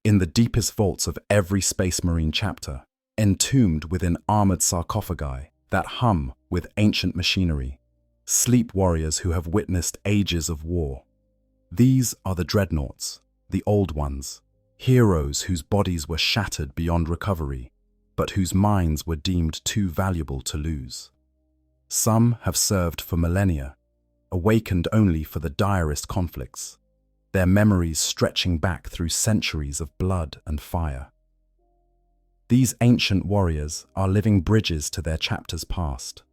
In the deepest vaults of every Space Marine chapter, entombed within armored sarcophagi that hum with ancient machinery, sleep warriors who have witnessed ages of war. These are the Dreadnoughts, the old ones, heroes whose bodies were shattered beyond recovery, but whose minds were deemed too valuable to lose. Some have served for millennia, awakened only for the direst conflicts, their memories stretching back through centuries of blood and fire. These ancient warriors are living bridges to their chapters past,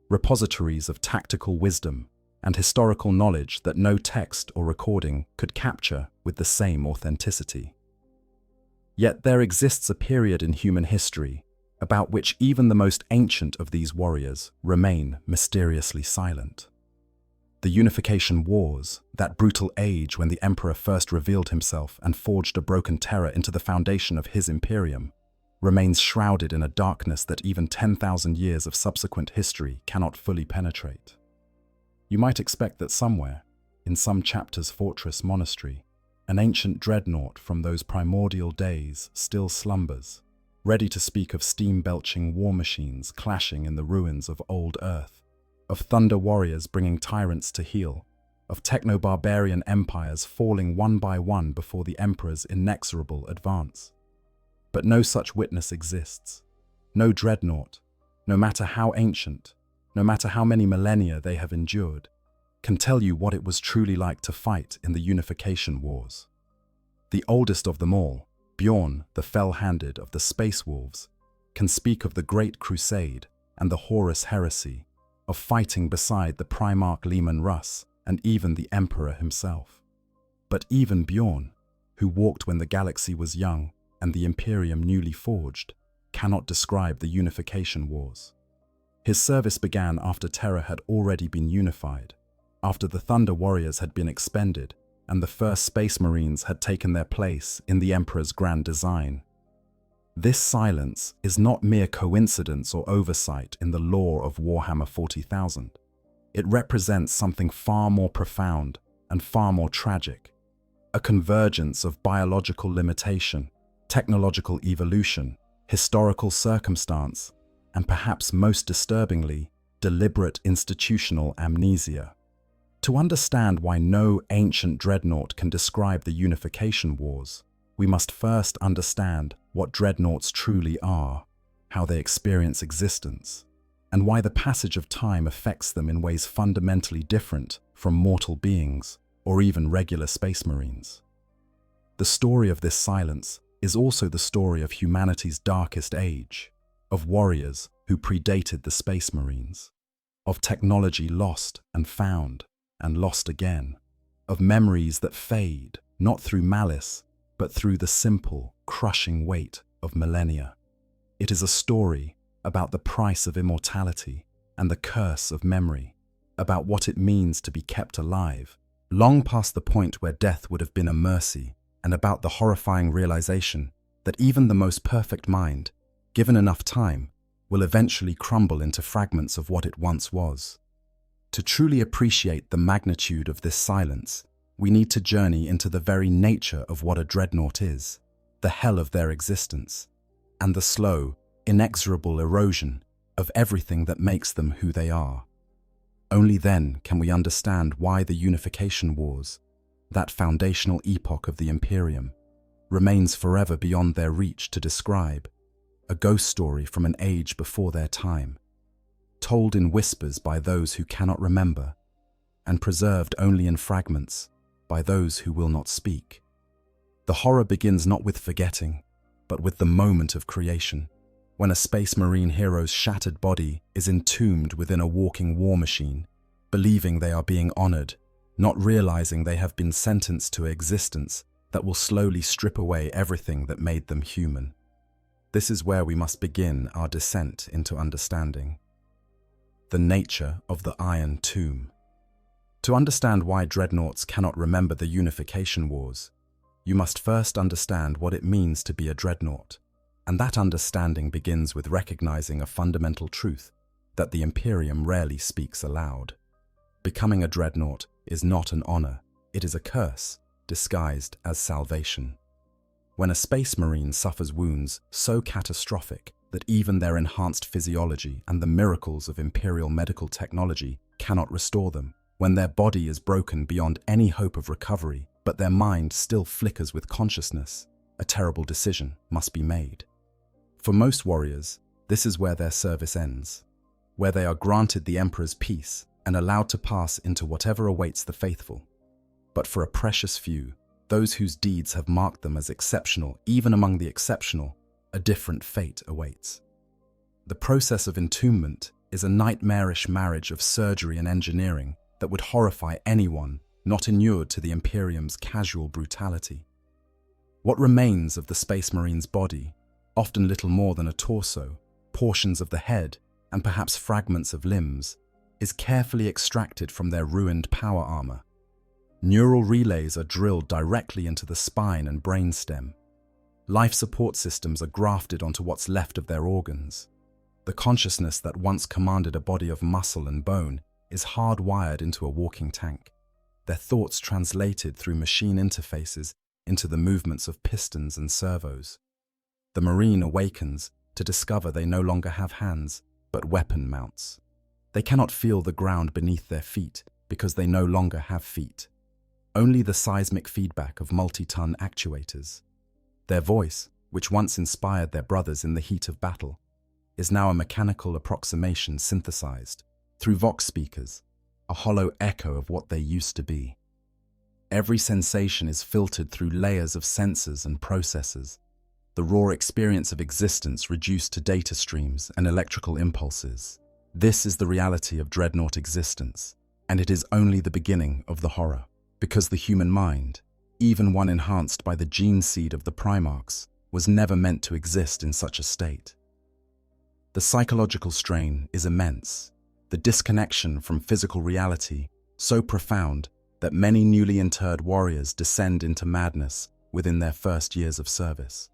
repositories of tactical wisdom and historical knowledge that no text or recording could capture with the same authenticity. Yet there exists a period in human history about which even the most ancient of these warriors remain mysteriously silent. The Unification Wars, that brutal age when the Emperor first revealed himself and forged a broken terror into the foundation of his Imperium, remains shrouded in a darkness that even 10,000 years of subsequent history cannot fully penetrate. You might expect that somewhere, in some chapter's fortress monastery, an ancient dreadnought from those primordial days still slumbers, ready to speak of steam-belching war machines clashing in the ruins of old Earth, of thunder warriors bringing tyrants to heel, of techno-barbarian empires falling one by one before the Emperor's inexorable advance. But no such witness exists. No dreadnought, no matter how ancient, no matter how many millennia they have endured, can tell you what it was truly like to fight in the Unification Wars. The oldest of them all, Bjorn, the fell-handed of the Space Wolves, can speak of the Great Crusade and the Horus Heresy, of fighting beside the Primarch Leman Russ and even the Emperor himself. But even Bjorn, who walked when the galaxy was young and the Imperium newly forged, cannot describe the Unification Wars. His service began after Terra had already been unified, after the Thunder Warriors had been expended and the first Space Marines had taken their place in the Emperor's grand design. This silence is not mere coincidence or oversight in the lore of Warhammer 40,000. It represents something far more profound and far more tragic, a convergence of biological limitation, technological evolution, historical circumstance, and perhaps most disturbingly, deliberate institutional amnesia. To understand why no ancient dreadnought can describe the Unification Wars, we must first understand what dreadnoughts truly are, how they experience existence, and why the passage of time affects them in ways fundamentally different from mortal beings or even regular Space Marines. The story of this silence is also the story of humanity's darkest age, of warriors who predated the Space Marines, of technology lost and found and lost again, of memories that fade, not through malice, but through the simple, crushing weight of millennia. It is a story about the price of immortality and the curse of memory, about what it means to be kept alive, long past the point where death would have been a mercy, and about the horrifying realization that even the most perfect mind, given enough time, will eventually crumble into fragments of what it once was. To truly appreciate the magnitude of this silence, we need to journey into the very nature of what a dreadnought is, the hell of their existence, and the slow, inexorable erosion of everything that makes them who they are. Only then can we understand why the Unification Wars, that foundational epoch of the Imperium, remains forever beyond their reach to describe, a ghost story from an age before their time, told in whispers by those who cannot remember, and preserved only in fragments by those who will not speak. The horror begins not with forgetting, but with the moment of creation, when a Space Marine hero's shattered body is entombed within a walking war machine, believing they are being honored, not realizing they have been sentenced to existence that will slowly strip away everything that made them human. This is where we must begin our descent into understanding. The nature of the Iron Tomb. To understand why dreadnoughts cannot remember the Unification Wars, you must first understand what it means to be a dreadnought, and that understanding begins with recognizing a fundamental truth that the Imperium rarely speaks aloud. Becoming a dreadnought is not an honor, it is a curse, disguised as salvation. When a space marine suffers wounds so catastrophic that even their enhanced physiology and the miracles of Imperial medical technology cannot restore them, when their body is broken beyond any hope of recovery, but their mind still flickers with consciousness, a terrible decision must be made. For most warriors, this is where their service ends, where they are granted the Emperor's peace and allowed to pass into whatever awaits the faithful. But for a precious few, those whose deeds have marked them as exceptional, even among the exceptional, a different fate awaits. The process of entombment is a nightmarish marriage of surgery and engineering that would horrify anyone not inured to the Imperium's casual brutality. What remains of the Space Marine's body, often little more than a torso, portions of the head, and perhaps fragments of limbs, is carefully extracted from their ruined power armor. Neural relays are drilled directly into the spine and brainstem. Life support systems are grafted onto what's left of their organs. The consciousness that once commanded a body of muscle and bone is hardwired into a walking tank, their thoughts translated through machine interfaces into the movements of pistons and servos. The Marine awakens to discover they no longer have hands, but weapon mounts. They cannot feel the ground beneath their feet because they no longer have feet. Only the seismic feedback of multi-ton actuators. Their voice, which once inspired their brothers in the heat of battle, is now a mechanical approximation synthesized through vox speakers, a hollow echo of what they used to be. Every sensation is filtered through layers of sensors and processors, the raw experience of existence reduced to data streams and electrical impulses. This is the reality of Dreadnought existence, and it is only the beginning of the horror. Because the human mind, even one enhanced by the gene seed of the Primarchs, was never meant to exist in such a state. The psychological strain is immense, the disconnection from physical reality so profound that many newly interred warriors descend into madness within their first years of service.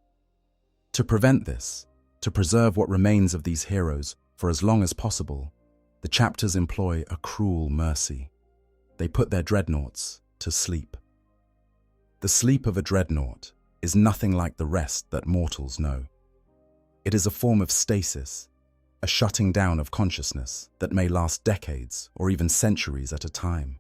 To prevent this, to preserve what remains of these heroes for as long as possible, the chapters employ a cruel mercy. They put their dreadnoughts to sleep. The sleep of a dreadnought is nothing like the rest that mortals know. It is a form of stasis, a shutting down of consciousness that may last decades or even centuries at a time.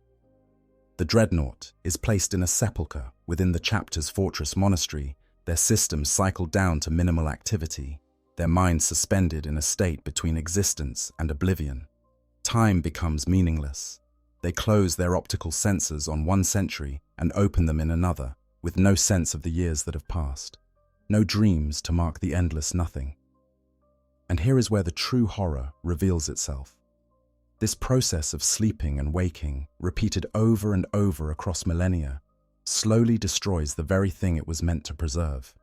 The dreadnought is placed in a sepulchre within the chapter's fortress monastery, their systems cycled down to minimal activity, their minds suspended in a state between existence and oblivion. Time becomes meaningless. They close their optical sensors on one century and open them in another, with no sense of the years that have passed, no dreams to mark the endless nothing. And here is where the true horror reveals itself. This process of sleeping and waking, repeated over and over across millennia, slowly destroys the very thing it was meant to preserve.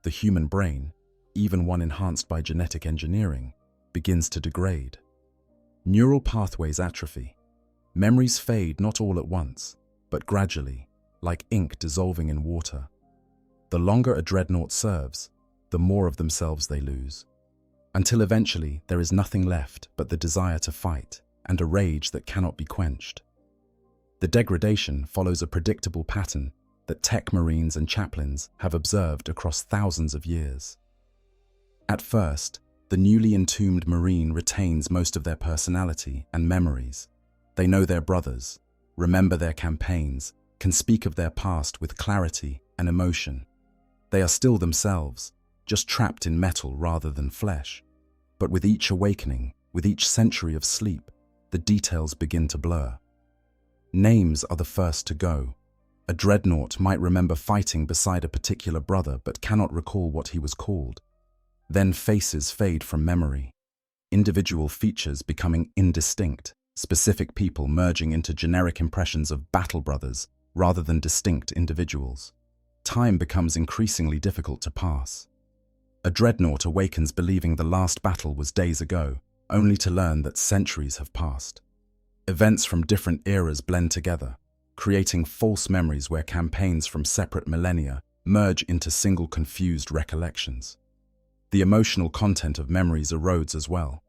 The human brain, even one enhanced by genetic engineering, begins to degrade. Neural pathways atrophy. Memories fade not all at once, but gradually, like ink dissolving in water. The longer a dreadnought serves, the more of themselves they lose, until eventually there is nothing left but the desire to fight and a rage that cannot be quenched. The degradation follows a predictable pattern that tech marines and chaplains have observed across thousands of years. At first, the newly entombed marine retains most of their personality and memories. They know their brothers, remember their campaigns, can speak of their past with clarity and emotion. They are still themselves, just trapped in metal rather than flesh. But with each awakening, with each century of sleep, the details begin to blur. Names are the first to go. A dreadnought might remember fighting beside a particular brother but cannot recall what he was called. Then faces fade from memory, individual features becoming indistinct, specific people merging into generic impressions of battle brothers rather than distinct individuals. Time becomes increasingly difficult to pass. A dreadnought awakens believing the last battle was days ago, only to learn that centuries have passed. Events from different eras blend together, creating false memories where campaigns from separate millennia merge into single confused recollections. The emotional content of memories erodes as well.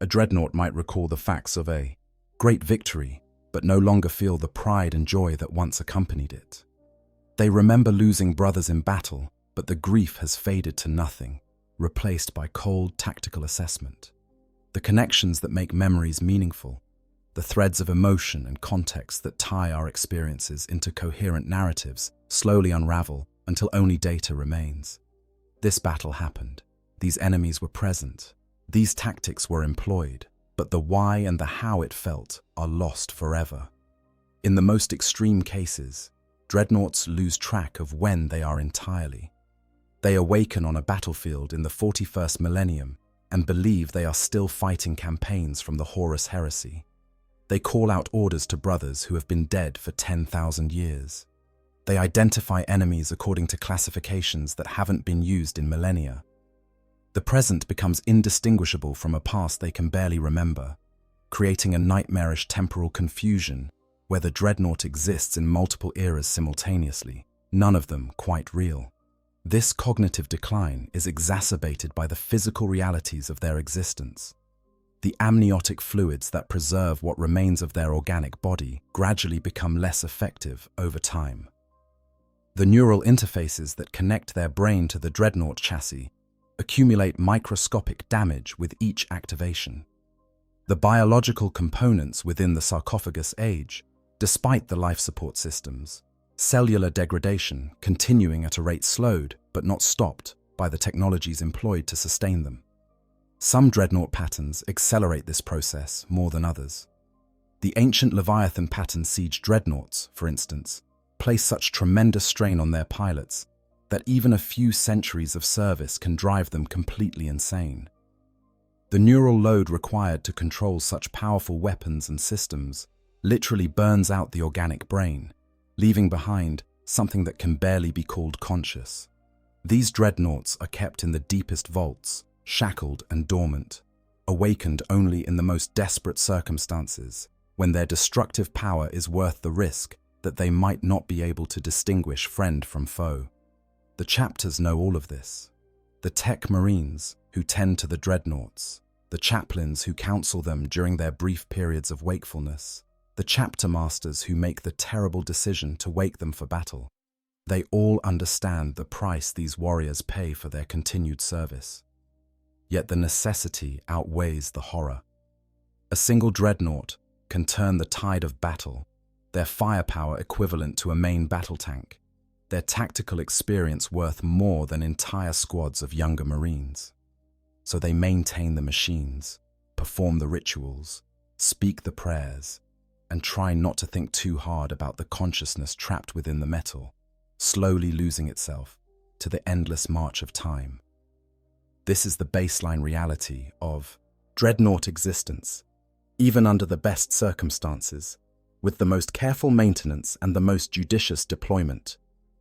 A dreadnought might recall the facts of a great victory, but no longer feel the pride and joy that once accompanied it. They remember losing brothers in battle, But the grief has faded to nothing, replaced by cold tactical assessment. The connections that make memories meaningful, the threads of emotion and context that tie our experiences into coherent narratives, slowly unravel until only data remains. This battle happened. These enemies were present. These tactics were employed, but the why and the how it felt are lost forever. In the most extreme cases, dreadnoughts lose track of when they are entirely. They awaken on a battlefield in the 41st millennium and believe they are still fighting campaigns from the Horus heresy. They call out orders to brothers who have been dead for 10,000 years. They identify enemies according to classifications that haven't been used in millennia. The present becomes indistinguishable from a past they can barely remember, creating a nightmarish temporal confusion where the dreadnought exists in multiple eras simultaneously, none of them quite real. This cognitive decline is exacerbated by the physical realities of their existence. The amniotic fluids that preserve what remains of their organic body gradually become less effective over time. The neural interfaces that connect their brain to the dreadnought chassis accumulate microscopic damage with each activation. The biological components within the sarcophagus age, despite the life support systems, cellular degradation continuing at a rate slowed but not stopped by the technologies employed to sustain them. Some dreadnought patterns accelerate this process more than others. The ancient Leviathan pattern siege dreadnoughts, for instance, place such tremendous strain on their pilots that even a few centuries of service can drive them completely insane. The neural load required to control such powerful weapons and systems literally burns out the organic brain, leaving behind something that can barely be called conscious. These dreadnoughts are kept in the deepest vaults, shackled and dormant, awakened only in the most desperate circumstances, when their destructive power is worth the risk that they might not be able to distinguish friend from foe. The chapters know all of this. The tech marines who tend to the dreadnoughts, the chaplains who counsel them during their brief periods of wakefulness, the chapter masters who make the terrible decision to wake them for battle. They all understand the price these warriors pay for their continued service. Yet the necessity outweighs the horror. A single dreadnought can turn the tide of battle, their firepower equivalent to a main battle tank, their tactical experience worth more than entire squads of younger marines. So they maintain the machines, perform the rituals, speak the prayers, and try not to think too hard about the consciousness trapped within the metal, slowly losing itself to the endless march of time. This is the baseline reality of dreadnought existence, even under the best circumstances, with the most careful maintenance and the most judicious deployment.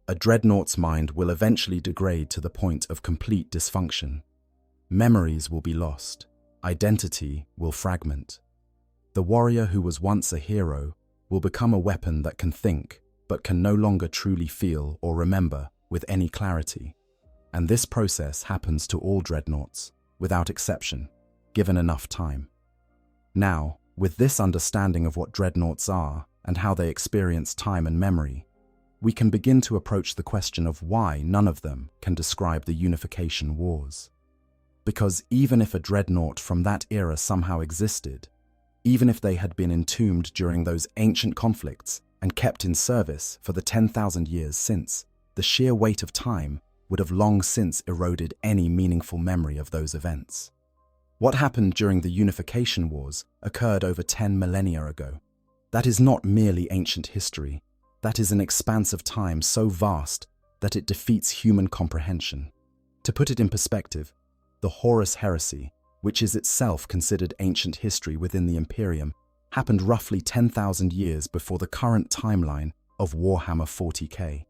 A dreadnought's mind will eventually degrade to the point of complete dysfunction. Memories will be lost, identity will fragment. The warrior who was once a hero will become a weapon that can think, but can no longer truly feel or remember with any clarity. And this process happens to all dreadnoughts, without exception, given enough time. Now, with this understanding of what dreadnoughts are and how they experience time and memory, we can begin to approach the question of why none of them can describe the Unification Wars. Because even if a dreadnought from that era somehow existed, even if they had been entombed during those ancient conflicts and kept in service for the 10,000 years since, the sheer weight of time would have long since eroded any meaningful memory of those events. What happened during the Unification Wars occurred over 10 millennia ago. That is not merely ancient history. That is an expanse of time so vast that it defeats human comprehension. To put it in perspective, the Horus heresy, which is itself considered ancient history within the Imperium, happened roughly 10,000 years before the current timeline of Warhammer 40k.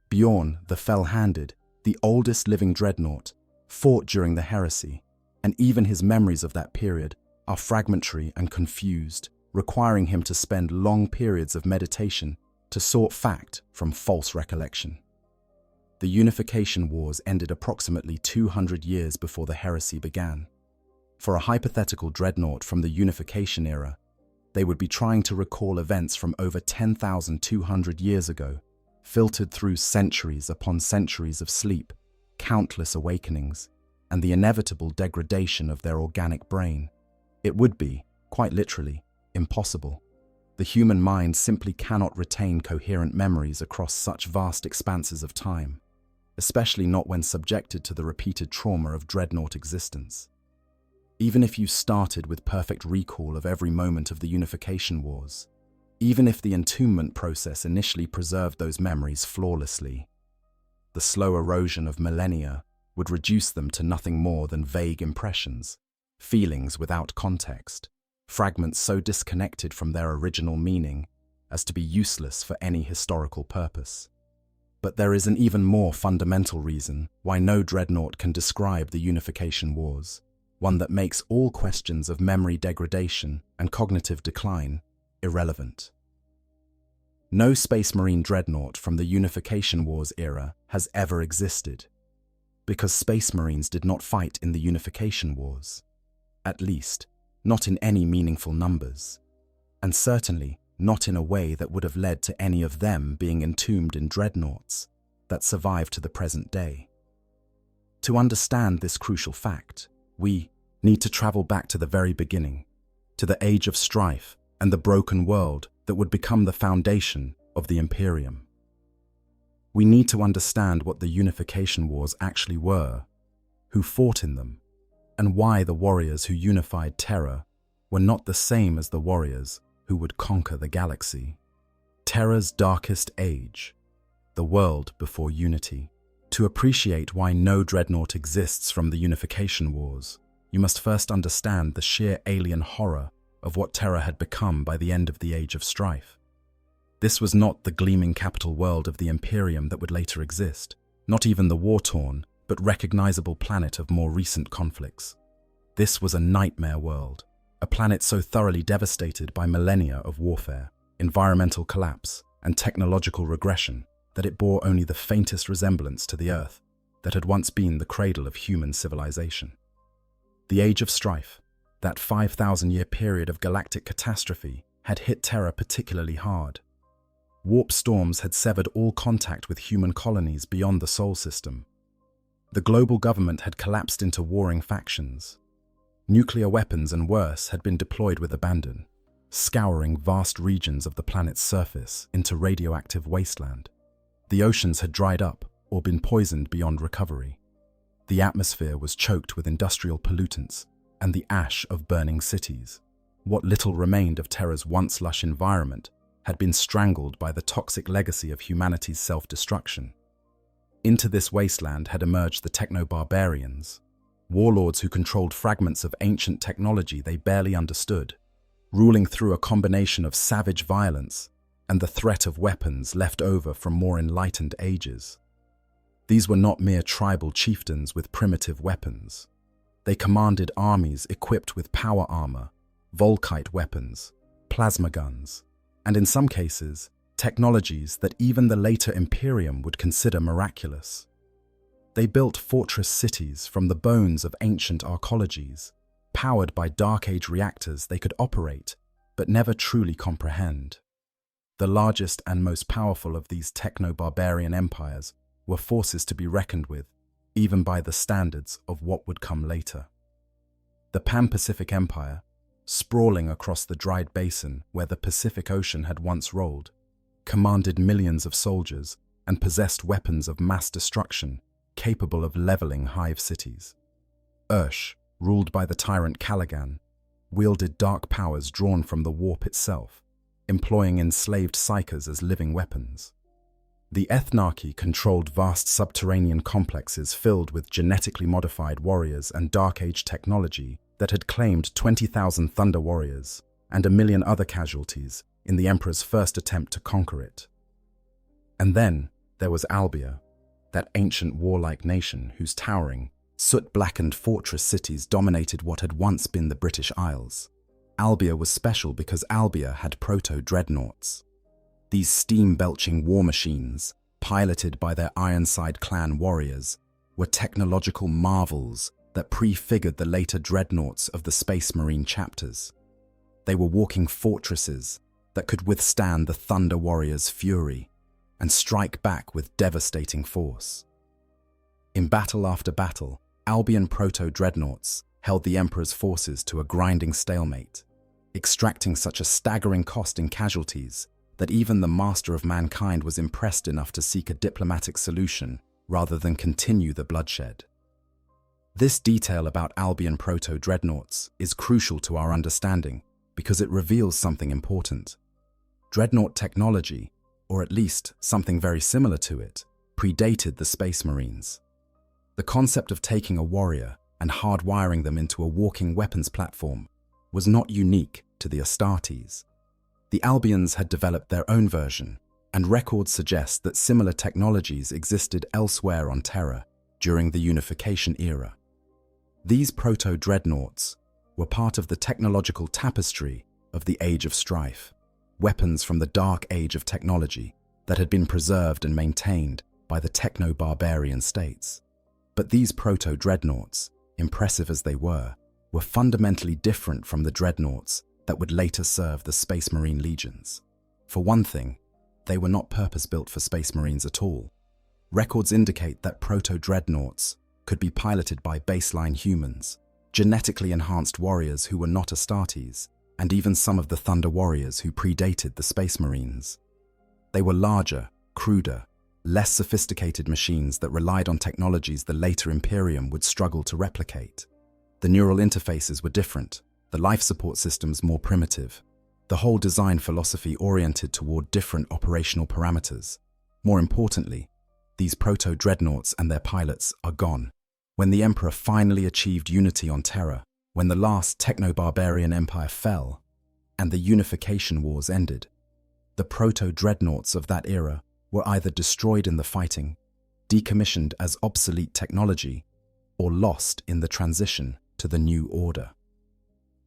Bjorn, the Fell-Handed, the oldest living dreadnought, fought during the heresy, and even his memories of that period are fragmentary and confused, requiring him to spend long periods of meditation to sort fact from false recollection. The Unification Wars ended approximately 200 years before the heresy began. For a hypothetical dreadnought from the Unification era, they would be trying to recall events from over 10,200 years ago, filtered through centuries upon centuries of sleep countless awakenings, and the inevitable degradation of their organic brain. It would be, quite literally, impossible. The human mind simply cannot retain coherent memories across such vast expanses of time, especially not when subjected to the repeated trauma of dreadnought existence. Even if you started with perfect recall of every moment of the Unification Wars, even if the entombment process initially preserved those memories flawlessly, the slow erosion of millennia would reduce them to nothing more than vague impressions, feelings without context, fragments so disconnected from their original meaning as to be useless for any historical purpose. But there is an even more fundamental reason why no dreadnought can describe the Unification Wars, one that makes all questions of memory degradation and cognitive decline irrelevant. No Space Marine dreadnought from the Unification Wars era has ever existed, because Space Marines did not fight in the Unification Wars, at least not in any meaningful numbers, and certainly not in a way that would have led to any of them being entombed in dreadnoughts that survive to the present day. To understand this crucial fact, we need to travel back to the very beginning, to the age of strife and the broken world that would become the foundation of the Imperium. We need to understand what the Unification Wars actually were, who fought in them, and why the warriors who unified Terra were not the same as the warriors who would conquer the galaxy. Terra's darkest age, the world before unity. To appreciate why no dreadnought exists from the Unification Wars, you must first understand the sheer alien horror of what Terra had become by the end of the Age of Strife. This was not the gleaming capital world of the Imperium that would later exist, not even the war-torn but recognizable planet of more recent conflicts. This was a nightmare world, a planet so thoroughly devastated by millennia of warfare, environmental collapse, and technological regression that it bore only the faintest resemblance to the Earth that had once been the cradle of human civilization. The Age of Strife, that 5,000-year period of galactic catastrophe, had hit Terra particularly hard. Warp storms had severed all contact with human colonies beyond the Sol system. The global government had collapsed into warring factions. Nuclear weapons and worse had been deployed with abandon, scouring vast regions of the planet's surface into radioactive wasteland. The oceans had dried up or been poisoned beyond recovery. The atmosphere was choked with industrial pollutants and the ash of burning cities. What little remained of Terra's once lush environment had been strangled by the toxic legacy of humanity's self-destruction. Into this wasteland had emerged the techno-barbarians, warlords who controlled fragments of ancient technology they barely understood, ruling through a combination of savage violence and the threat of weapons left over from more enlightened ages. These were not mere tribal chieftains with primitive weapons. They commanded armies equipped with power armor, Volkite weapons, plasma guns, and in some cases, technologies that even the later Imperium would consider miraculous. They built fortress cities from the bones of ancient arcologies, powered by Dark Age reactors they could operate but never truly comprehend. The largest and most powerful of these techno-barbarian empires were forces to be reckoned with, even by the standards of what would come later. The Pan-Pacific Empire, sprawling across the dried basin where the Pacific Ocean had once rolled, commanded millions of soldiers and possessed weapons of mass destruction capable of leveling hive cities. Ursh, ruled by the tyrant Caligan, wielded dark powers drawn from the warp itself, employing enslaved psychers as living weapons. The Ethnarchy controlled vast subterranean complexes filled with genetically modified warriors and Dark Age technology that had claimed 20,000 Thunder Warriors and 1 million other casualties in the Emperor's first attempt to conquer it. And then there was Albia, that ancient warlike nation whose towering, soot-blackened fortress cities dominated what had once been the British Isles. Albia was special because Albia had proto-dreadnoughts. These steam-belching war machines, piloted by their Ironside clan warriors, were technological marvels that prefigured the later dreadnoughts of the Space Marine chapters. They were walking fortresses that could withstand the Thunder Warriors' fury and strike back with devastating force. In battle after battle, Albion proto-dreadnoughts held the Emperor's forces to a grinding stalemate, extracting such a staggering cost in casualties that even the master of mankind was impressed enough to seek a diplomatic solution rather than continue the bloodshed. This detail about Albion proto-dreadnoughts is crucial to our understanding because it reveals something important. Dreadnought technology, or at least something very similar to it, predated the Space Marines. The concept of taking a warrior and hardwiring them into a walking weapons platform was not unique to the Astartes. The Albions had developed their own version, and records suggest that similar technologies existed elsewhere on Terra during the Unification era. These proto-dreadnoughts were part of the technological tapestry of the Age of Strife, weapons from the dark age of technology that had been preserved and maintained by the techno-barbarian states. But these proto-dreadnoughts, impressive as they were fundamentally different from the dreadnoughts that would later serve the Space Marine legions. For one thing, they were not purpose-built for Space Marines at all. Records indicate that proto-dreadnoughts could be piloted by baseline humans, genetically enhanced warriors who were not Astartes, and even some of the Thunder Warriors who predated the Space Marines. They were larger, cruder, less sophisticated machines that relied on technologies the later Imperium would struggle to replicate. The neural interfaces were different, the life support systems more primitive, the whole design philosophy oriented toward different operational parameters. More importantly, these proto-dreadnoughts and their pilots are gone. When the Emperor finally achieved unity on Terra, when the last techno-barbarian empire fell, and the Unification Wars ended, the proto-dreadnoughts of that era were either destroyed in the fighting, decommissioned as obsolete technology, or lost in the transition to the new order.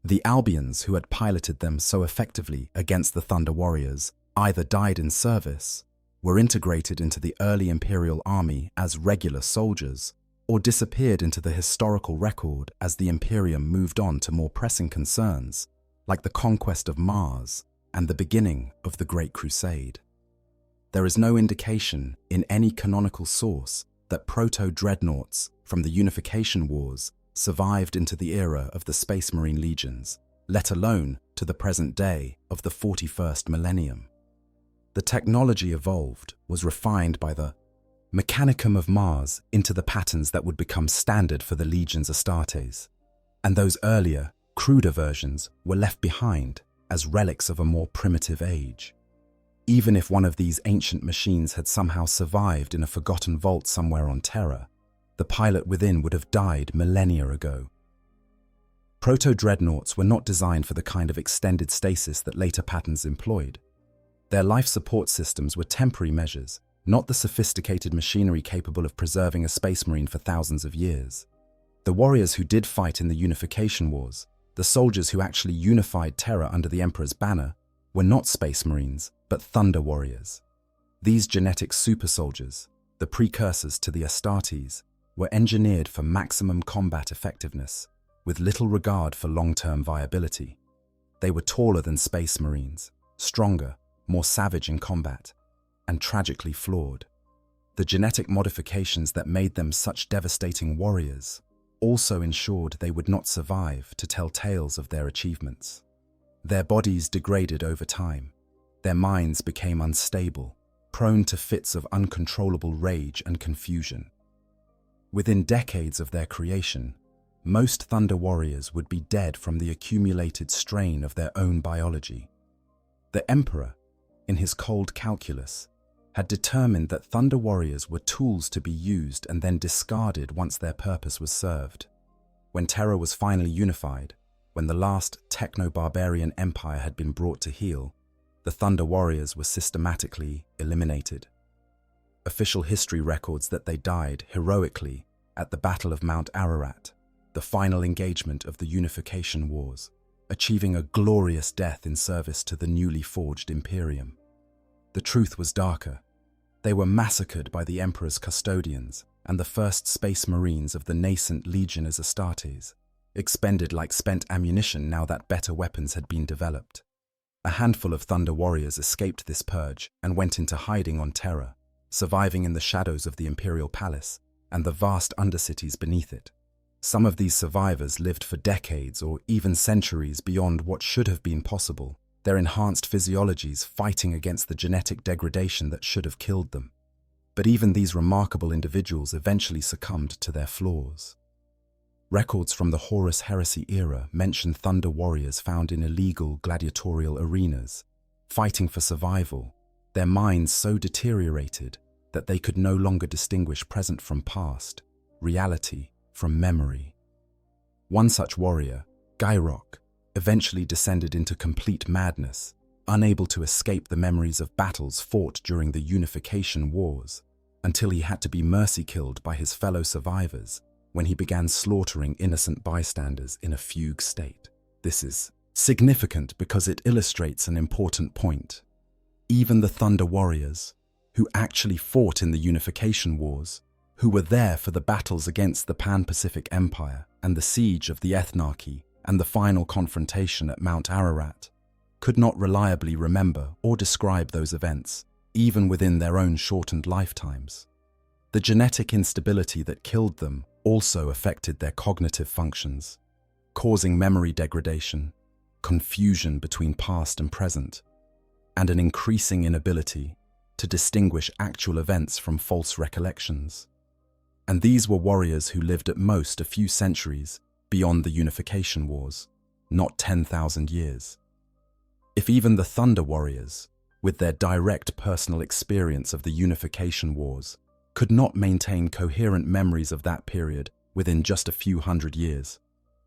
The Albions who had piloted them so effectively against the Thunder Warriors either died in service, were integrated into the early Imperial army as regular soldiers, or disappeared into the historical record as the Imperium moved on to more pressing concerns, like the conquest of Mars and the beginning of the Great Crusade. There is no indication in any canonical source that proto-dreadnoughts from the Unification Wars survived into the era of the Space Marine legions, let alone to the present day of the 41st millennium. The technology evolved was refined by the mechanicum of Mars into the patterns that would become standard for the legions Astartes, and those earlier, cruder versions were left behind as relics of a more primitive age. Even if one of these ancient machines had somehow survived in a forgotten vault somewhere on Terra, the pilot within would have died millennia ago. Proto-dreadnoughts were not designed for the kind of extended stasis that later patterns employed. Their life support systems were temporary measures, not the sophisticated machinery capable of preserving a Space Marine for thousands of years. The warriors who did fight in the Unification Wars, the soldiers who actually unified Terra under the Emperor's banner, were not Space Marines, but Thunder Warriors. These genetic super soldiers, the precursors to the Astartes, were engineered for maximum combat effectiveness, with little regard for long-term viability. They were taller than Space Marines, stronger, more savage in combat, and tragically flawed. The genetic modifications that made them such devastating warriors also ensured they would not survive to tell tales of their achievements. Their bodies degraded over time. Their minds became unstable, prone to fits of uncontrollable rage and confusion. Within decades of their creation, most Thunder Warriors would be dead from the accumulated strain of their own biology. The Emperor, in his cold calculus, had determined that Thunder Warriors were tools to be used and then discarded once their purpose was served. When Terra was finally unified, when the last techno-barbarian empire had been brought to heel, the Thunder Warriors were systematically eliminated. Official history records that they died heroically at the Battle of Mount Ararat, the final engagement of the Unification Wars, achieving a glorious death in service to the newly forged Imperium. The truth was darker. They were massacred by the Emperor's custodians and the first Space Marines of the nascent Legiones Astartes, expended like spent ammunition now that better weapons had been developed. A handful of Thunder Warriors escaped this purge and went into hiding on Terra, surviving in the shadows of the Imperial Palace, and the vast undercities beneath it. Some of these survivors lived for decades or even centuries beyond what should have been possible, their enhanced physiologies fighting against the genetic degradation that should have killed them. But even these remarkable individuals eventually succumbed to their flaws. Records from the Horus Heresy era mention thunder warriors found in illegal gladiatorial arenas, fighting for survival, their minds so deteriorated that they could no longer distinguish present from past, reality from memory. One such warrior, Gyrok, eventually descended into complete madness, unable to escape the memories of battles fought during the Unification Wars, until he had to be mercy-killed by his fellow survivors when he began slaughtering innocent bystanders in a fugue state. This is significant because it illustrates an important point. Even the Thunder Warriors, who actually fought in the Unification Wars, who were there for the battles against the Pan-Pacific Empire and the siege of the Ethnarchy and the final confrontation at Mount Ararat, could not reliably remember or describe those events, even within their own shortened lifetimes. The genetic instability that killed them also affected their cognitive functions, causing memory degradation, confusion between past and present, and an increasing inability to distinguish actual events from false recollections. And these were warriors who lived at most a few centuries beyond the Unification Wars, not 10,000 years. If even the Thunder Warriors, with their direct personal experience of the Unification Wars, could not maintain coherent memories of that period within just a few hundred years,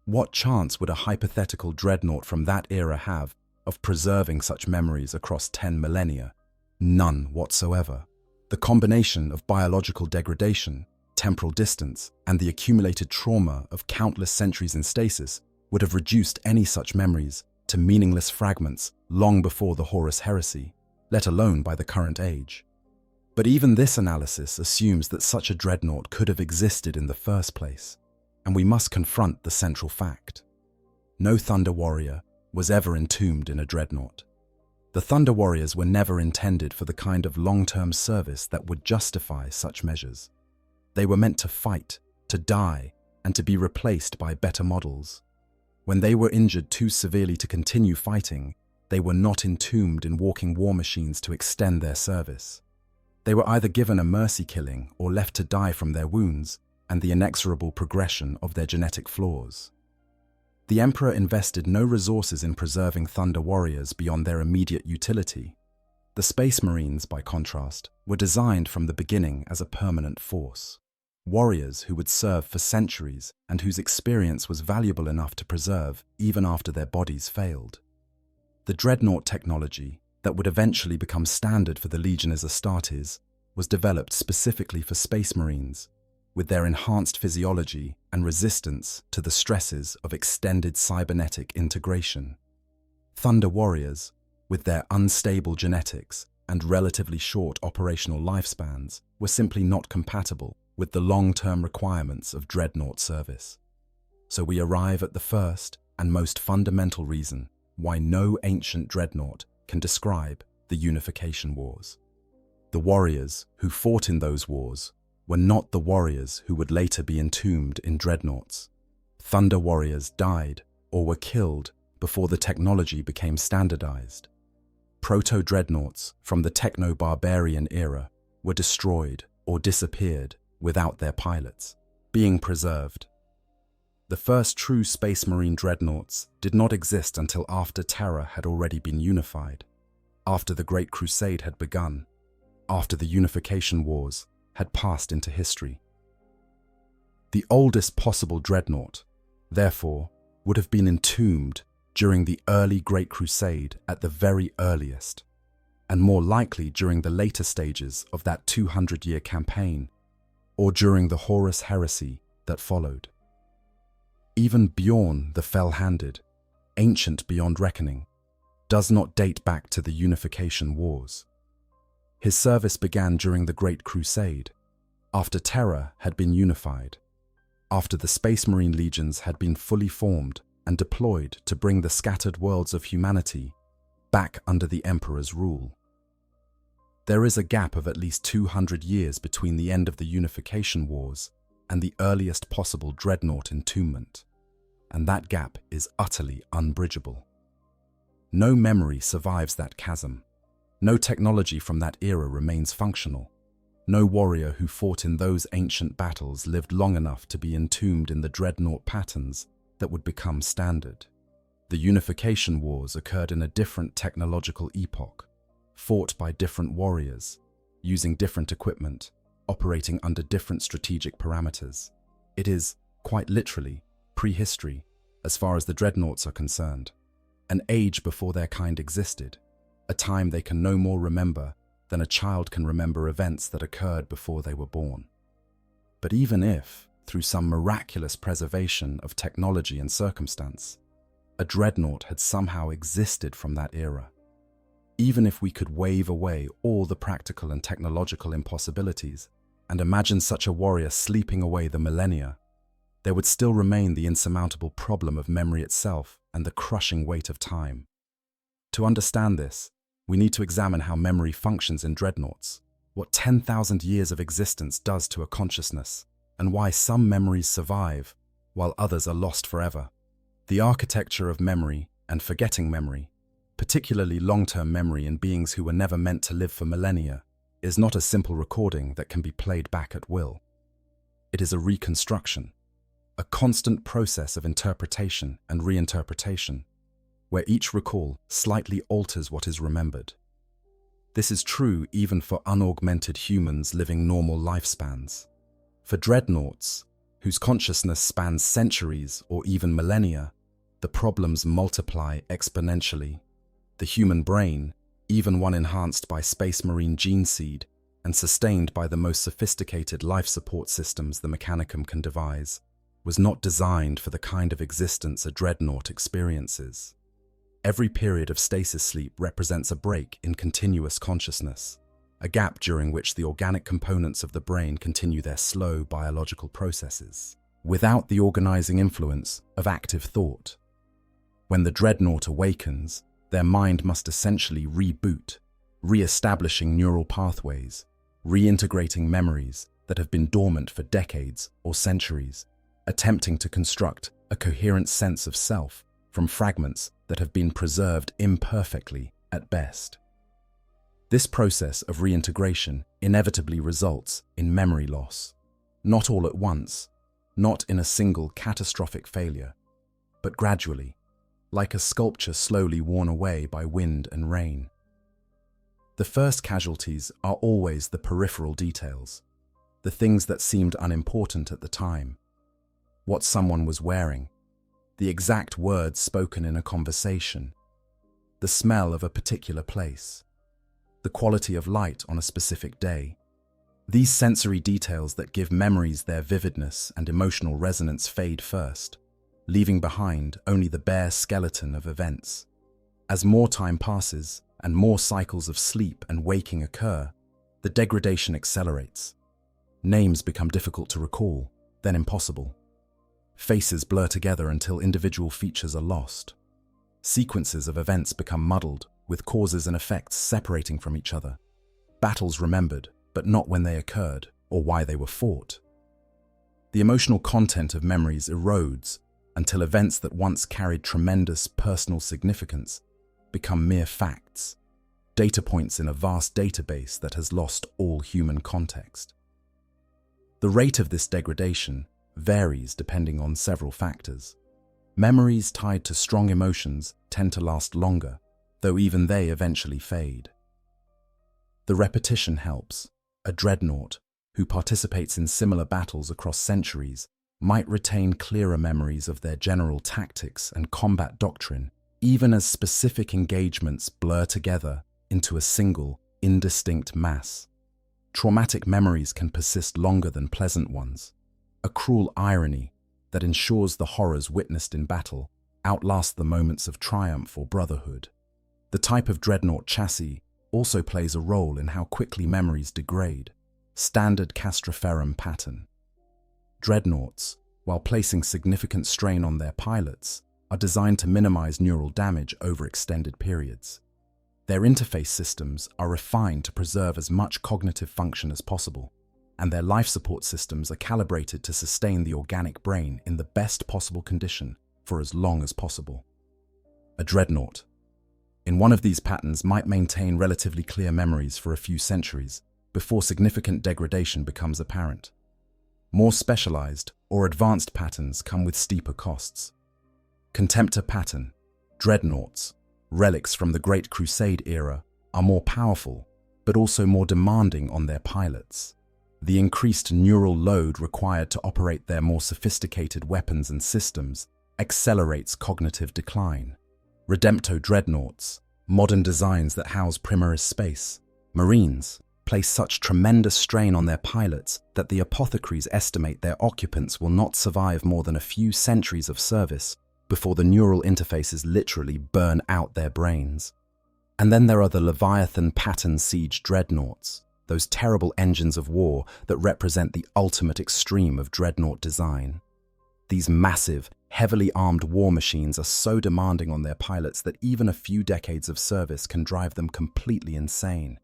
what chance would a hypothetical dreadnought from that era have of preserving such memories across 10 millennia? None whatsoever. The combination of biological degradation, temporal distance, and the accumulated trauma of countless centuries in stasis would have reduced any such memories to meaningless fragments long before the Horus Heresy, let alone by the current age. But even this analysis assumes that such a dreadnought could have existed in the first place, and we must confront the central fact. No Thunder Warrior was ever entombed in a dreadnought. The Thunder Warriors were never intended for the kind of long-term service that would justify such measures. They were meant to fight, to die, and to be replaced by better models. When they were injured too severely to continue fighting, they were not entombed in walking war machines to extend their service. They were either given a mercy killing or left to die from their wounds and the inexorable progression of their genetic flaws. The Emperor invested no resources in preserving Thunder Warriors beyond their immediate utility. The Space Marines, by contrast, were designed from the beginning as a permanent force. Warriors who would serve for centuries and whose experience was valuable enough to preserve even after their bodies failed. The Dreadnought technology, that would eventually become standard for the Legiones Astartes, was developed specifically for Space Marines, with their enhanced physiology and resistance to the stresses of extended cybernetic integration. Thunder Warriors, with their unstable genetics and relatively short operational lifespans, were simply not compatible with the long-term requirements of dreadnought service. So we arrive at the first and most fundamental reason why no ancient dreadnought can describe the Unification Wars. The warriors who fought in those wars were not the warriors who would later be entombed in dreadnoughts. Thunder Warriors died or were killed before the technology became standardized. Proto-dreadnoughts from the techno-barbarian era were destroyed or disappeared without their pilots, being preserved. The first true Space Marine dreadnoughts did not exist until after Terra had already been unified, after the Great Crusade had begun, after the Unification Wars had passed into history. The oldest possible dreadnought, therefore, would have been entombed during the early Great Crusade at the very earliest, and more likely during the later stages of that 200-year campaign, or during the Horus Heresy that followed. Even Bjorn the Fell-Handed, ancient beyond reckoning, does not date back to the Unification Wars. His service began during the Great Crusade, after Terra had been unified, after the Space Marine legions had been fully formed and deployed to bring the scattered worlds of humanity back under the Emperor's rule. There is a gap of at least 200 years between the end of the Unification Wars and the earliest possible Dreadnought entombment, and that gap is utterly unbridgeable. No memory survives that chasm. No technology from that era remains functional. No warrior who fought in those ancient battles lived long enough to be entombed in the Dreadnought patterns that would become standard. The Unification Wars occurred in a different technological epoch, fought by different warriors, using different equipment, operating under different strategic parameters. It is, quite literally, prehistory, as far as the Dreadnoughts are concerned, an age before their kind existed, a time they can no more remember than a child can remember events that occurred before they were born. But even if, through some miraculous preservation of technology and circumstance, a Dreadnought had somehow existed from that era, even if we could wave away all the practical and technological impossibilities and imagine such a warrior sleeping away the millennia, there would still remain the insurmountable problem of memory itself and the crushing weight of time. To understand this, we need to examine how memory functions in Dreadnoughts, what 10,000 years of existence does to a consciousness, and why some memories survive while others are lost forever. The architecture of memory and forgetting memory, particularly long-term memory in beings who were never meant to live for millennia, is not a simple recording that can be played back at will. It is a reconstruction, a constant process of interpretation and reinterpretation, where each recall slightly alters what is remembered. This is true even for unaugmented humans living normal lifespans. For Dreadnoughts, whose consciousness spans centuries or even millennia, the problems multiply exponentially. The human brain, even one enhanced by Space Marine gene seed and sustained by the most sophisticated life support systems the Mechanicum can devise, was not designed for the kind of existence a Dreadnought experiences. Every period of stasis sleep represents a break in continuous consciousness, a gap during which the organic components of the brain continue their slow biological processes, without the organizing influence of active thought. When the Dreadnought awakens, their mind must essentially reboot, re-establishing neural pathways, reintegrating memories that have been dormant for decades or centuries, attempting to construct a coherent sense of self from fragments that have been preserved imperfectly at best. This process of reintegration inevitably results in memory loss, not all at once, not in a single catastrophic failure, but gradually, like a sculpture slowly worn away by wind and rain. The first casualties are always the peripheral details, the things that seemed unimportant at the time. What someone was wearing, the exact words spoken in a conversation, the smell of a particular place, the quality of light on a specific day. These sensory details that give memories their vividness and emotional resonance fade first, leaving behind only the bare skeleton of events. As more time passes and more cycles of sleep and waking occur, the degradation accelerates. Names become difficult to recall, then impossible. Faces blur together until individual features are lost. Sequences of events become muddled, with causes and effects separating from each other. Battles remembered, but not when they occurred or why they were fought. The emotional content of memories erodes until events that once carried tremendous personal significance become mere facts, data points in a vast database that has lost all human context. The rate of this degradation varies depending on several factors. Memories tied to strong emotions tend to last longer, though even they eventually fade. The repetition helps. A Dreadnought, who participates in similar battles across centuries, might retain clearer memories of their general tactics and combat doctrine, even as specific engagements blur together into a single, indistinct mass. Traumatic memories can persist longer than pleasant ones, a cruel irony that ensures the horrors witnessed in battle outlast the moments of triumph or brotherhood. The type of Dreadnought chassis also plays a role in how quickly memories degrade. Standard Castroferrum pattern. Dreadnoughts, while placing significant strain on their pilots, are designed to minimize neural damage over extended periods. Their interface systems are refined to preserve as much cognitive function as possible, and their life support systems are calibrated to sustain the organic brain in the best possible condition for as long as possible. A dreadnought, in one of these patterns, might maintain relatively clear memories for a few centuries before significant degradation becomes apparent. More specialized or advanced patterns come with steeper costs. Contemptor pattern, dreadnoughts, relics from the Great Crusade era, are more powerful, but also more demanding on their pilots. The increased neural load required to operate their more sophisticated weapons and systems accelerates cognitive decline. Redempto dreadnoughts, modern designs that house Primaris space marines, place such tremendous strain on their pilots that the apothecaries estimate their occupants will not survive more than a few centuries of service before the neural interfaces literally burn out their brains. And then there are the Leviathan pattern siege dreadnoughts, those terrible engines of war that represent the ultimate extreme of dreadnought design. These massive, heavily armed war machines are so demanding on their pilots that even a few decades of service can drive them completely insane.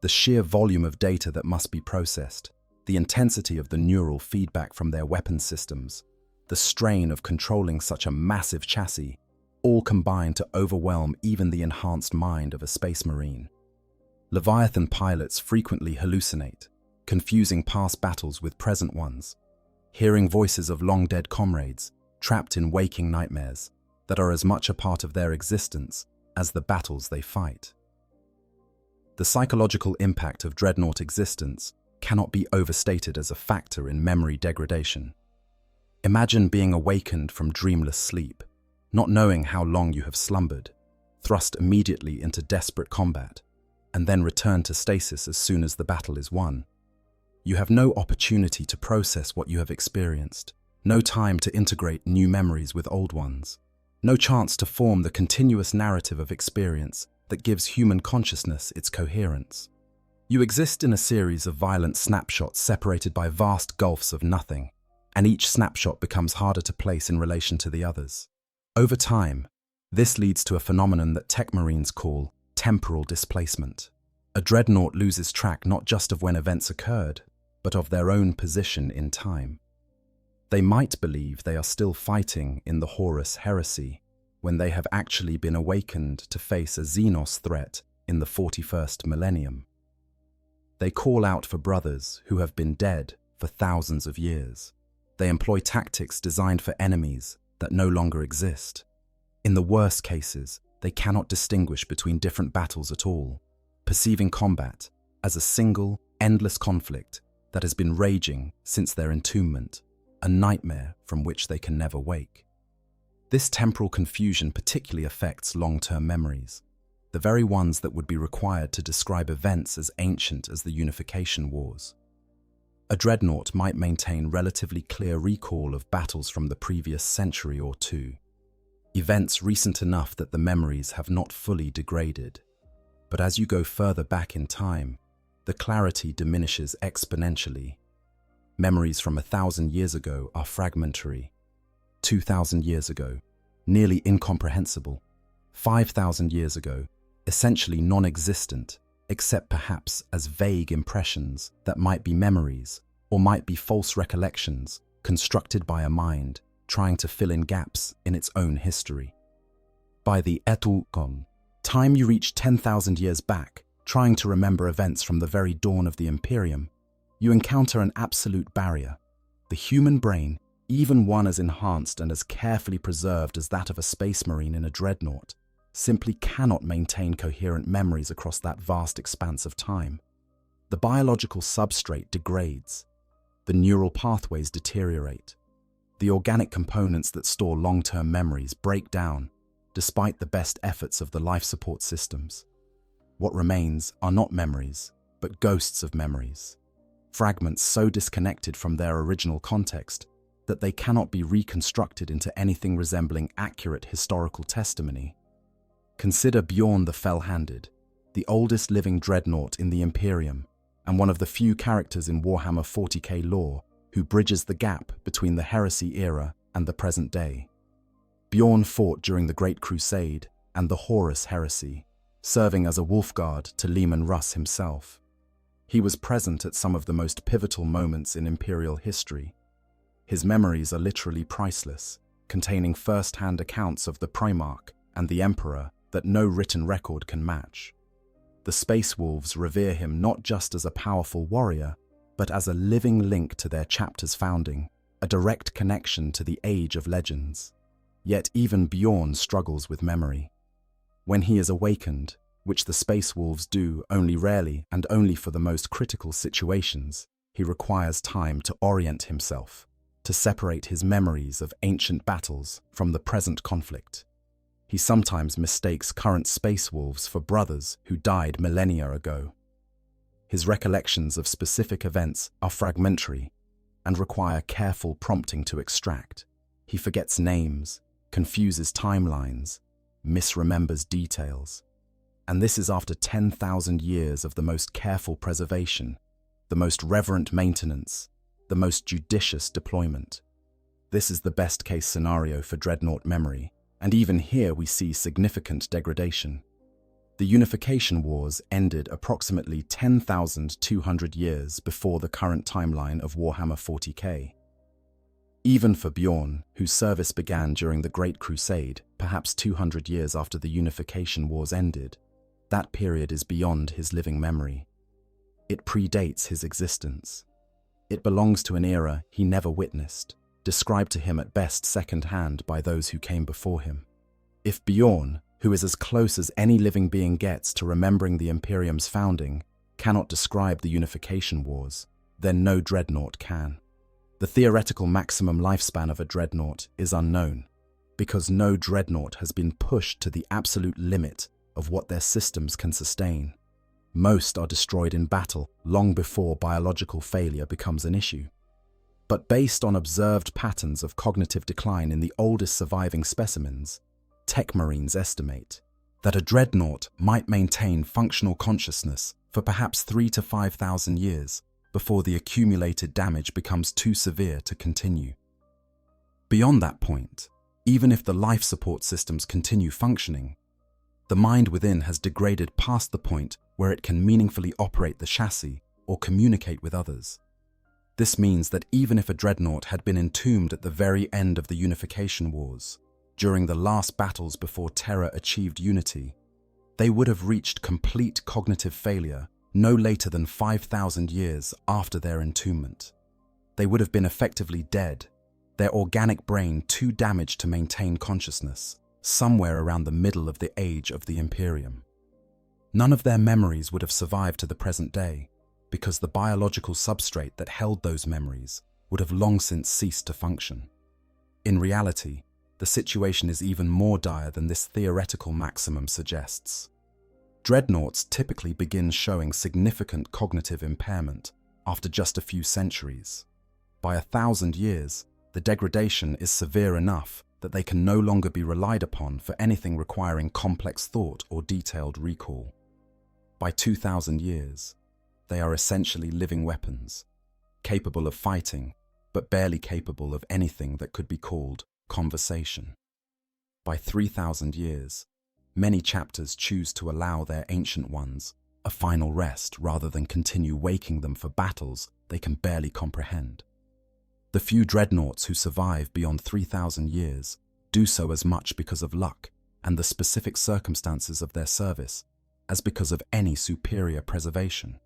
The sheer volume of data that must be processed, the intensity of the neural feedback from their weapon systems, the strain of controlling such a massive chassis, all combine to overwhelm even the enhanced mind of a space marine. Leviathan pilots frequently hallucinate, confusing past battles with present ones, hearing voices of long-dead comrades trapped in waking nightmares that are as much a part of their existence as the battles they fight. The psychological impact of dreadnought existence cannot be overstated as a factor in memory degradation. Imagine being awakened from dreamless sleep, not knowing how long you have slumbered, thrust immediately into desperate combat, and then return to stasis as soon as the battle is won. You have no opportunity to process what you have experienced, no time to integrate new memories with old ones, no chance to form the continuous narrative of experience that gives human consciousness its coherence. You exist in a series of violent snapshots separated by vast gulfs of nothing, and each snapshot becomes harder to place in relation to the others. Over time, this leads to a phenomenon that tech marines call temporal displacement. A dreadnought loses track not just of when events occurred, but of their own position in time. They might believe they are still fighting in the Horus heresy when they have actually been awakened to face a Xenos threat in the 41st millennium. They call out for brothers who have been dead for thousands of years. They employ tactics designed for enemies that no longer exist. In the worst cases, they cannot distinguish between different battles at all, perceiving combat as a single, endless conflict that has been raging since their entombment, a nightmare from which they can never wake. This temporal confusion particularly affects long-term memories, the very ones that would be required to describe events as ancient as the Unification Wars. A dreadnought might maintain relatively clear recall of battles from the previous century or two, events recent enough that the memories have not fully degraded. But as you go further back in time, the clarity diminishes exponentially. Memories from 1,000 years ago are fragmentary. 2,000 years ago, nearly incomprehensible. 5,000 years ago, essentially non-existent, except perhaps as vague impressions that might be memories or might be false recollections constructed by a mind trying to fill in gaps in its own history. By the time you reach 10,000 years back, trying to remember events from the very dawn of the Imperium, you encounter an absolute barrier. The human brain, even one as enhanced and as carefully preserved as that of a space marine in a dreadnought, simply cannot maintain coherent memories across that vast expanse of time. The biological substrate degrades. The neural pathways deteriorate. The organic components that store long-term memories break down, despite the best efforts of the life support systems. What remains are not memories, but ghosts of memories. Fragments so disconnected from their original context that they cannot be reconstructed into anything resembling accurate historical testimony. Consider Bjorn the Fell-Handed, the oldest living dreadnought in the Imperium, and one of the few characters in Warhammer 40k lore who bridges the gap between the heresy era and the present day. Bjorn fought during the Great Crusade and the Horus heresy, serving as a wolf guard to Leman Russ himself. He was present at some of the most pivotal moments in Imperial history. His memories are literally priceless, containing first-hand accounts of the Primarch and the Emperor that no written record can match. The Space Wolves revere him not just as a powerful warrior, but as a living link to their chapter's founding, a direct connection to the Age of Legends. Yet even Bjorn struggles with memory. When he is awakened, which the Space Wolves do only rarely and only for the most critical situations, he requires time to orient himself, to separate his memories of ancient battles from the present conflict. He sometimes mistakes current Space Wolves for brothers who died millennia ago. His recollections of specific events are fragmentary and require careful prompting to extract. He forgets names, confuses timelines, misremembers details. And this is after 10,000 years of the most careful preservation, the most reverent maintenance, the most judicious deployment. This is the best-case scenario for Dreadnought memory, and even here we see significant degradation. The Unification Wars ended approximately 10,200 years before the current timeline of Warhammer 40k. Even for Bjorn, whose service began during the Great Crusade, perhaps 200 years after the Unification Wars ended, that period is beyond his living memory. It predates his existence. It belongs to an era he never witnessed, described to him at best second-hand by those who came before him. If Bjorn, who is as close as any living being gets to remembering the Imperium's founding, cannot describe the Unification Wars, then no Dreadnought can. The theoretical maximum lifespan of a Dreadnought is unknown, because no Dreadnought has been pushed to the absolute limit of what their systems can sustain. Most are destroyed in battle long before biological failure becomes an issue. But based on observed patterns of cognitive decline in the oldest surviving specimens, tech marines estimate that a Dreadnought might maintain functional consciousness for perhaps 3,000 to 5,000 years before the accumulated damage becomes too severe to continue. Beyond that point, even if the life support systems continue functioning, the mind within has degraded past the point where it can meaningfully operate the chassis or communicate with others. This means that even if a Dreadnought had been entombed at the very end of the Unification Wars, during the last battles before Terra achieved unity, they would have reached complete cognitive failure no later than 5,000 years after their entombment. They would have been effectively dead, their organic brain too damaged to maintain consciousness, somewhere around the middle of the age of the Imperium. None of their memories would have survived to the present day, because the biological substrate that held those memories would have long since ceased to function. In reality, the situation is even more dire than this theoretical maximum suggests. Dreadnoughts typically begin showing significant cognitive impairment after just a few centuries. By 1,000 years, the degradation is severe enough that they can no longer be relied upon for anything requiring complex thought or detailed recall. By 2,000 years, they are essentially living weapons, capable of fighting, but barely capable of anything that could be called conversation. By 3,000 years, many chapters choose to allow their ancient ones a final rest rather than continue waking them for battles they can barely comprehend. The few Dreadnoughts who survive beyond 3,000 years do so as much because of luck and the specific circumstances of their service as because of any superior preservation.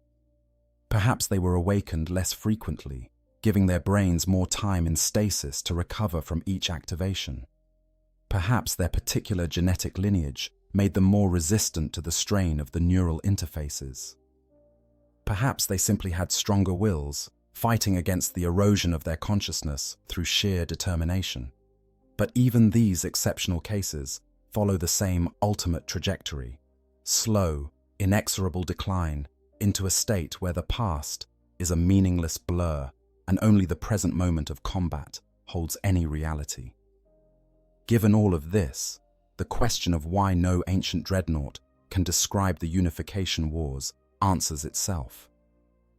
Perhaps they were awakened less frequently, giving their brains more time in stasis to recover from each activation. Perhaps their particular genetic lineage made them more resistant to the strain of the neural interfaces. Perhaps they simply had stronger wills, fighting against the erosion of their consciousness through sheer determination. But even these exceptional cases follow the same ultimate trajectory: slow, inexorable decline into a state where the past is a meaningless blur and only the present moment of combat holds any reality. Given all of this, the question of why no ancient Dreadnought can describe the Unification Wars answers itself.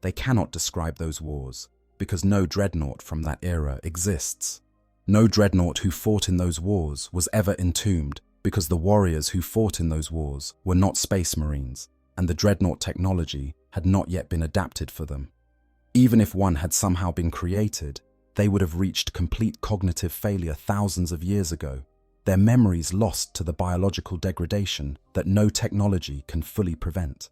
They cannot describe those wars because no Dreadnought from that era exists. No Dreadnought who fought in those wars was ever entombed because the warriors who fought in those wars were not space marines, and the dreadnought technology had not yet been adapted for them. Even if one had somehow been created, they would have reached complete cognitive failure thousands of years ago, their memories lost to the biological degradation that no technology can fully prevent.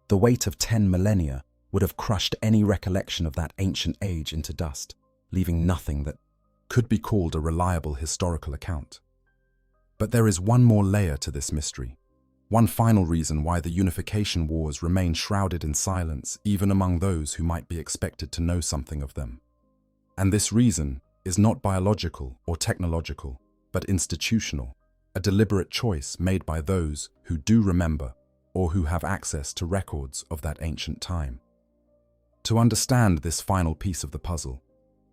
The weight of 10 millennia would have crushed any recollection of that ancient age into dust, leaving nothing that could be called a reliable historical account. But there is one more layer to this mystery, one final reason why the Unification Wars remain shrouded in silence even among those who might be expected to know something of them. And this reason is not biological or technological, but institutional, a deliberate choice made by those who do remember or who have access to records of that ancient time. To understand this final piece of the puzzle,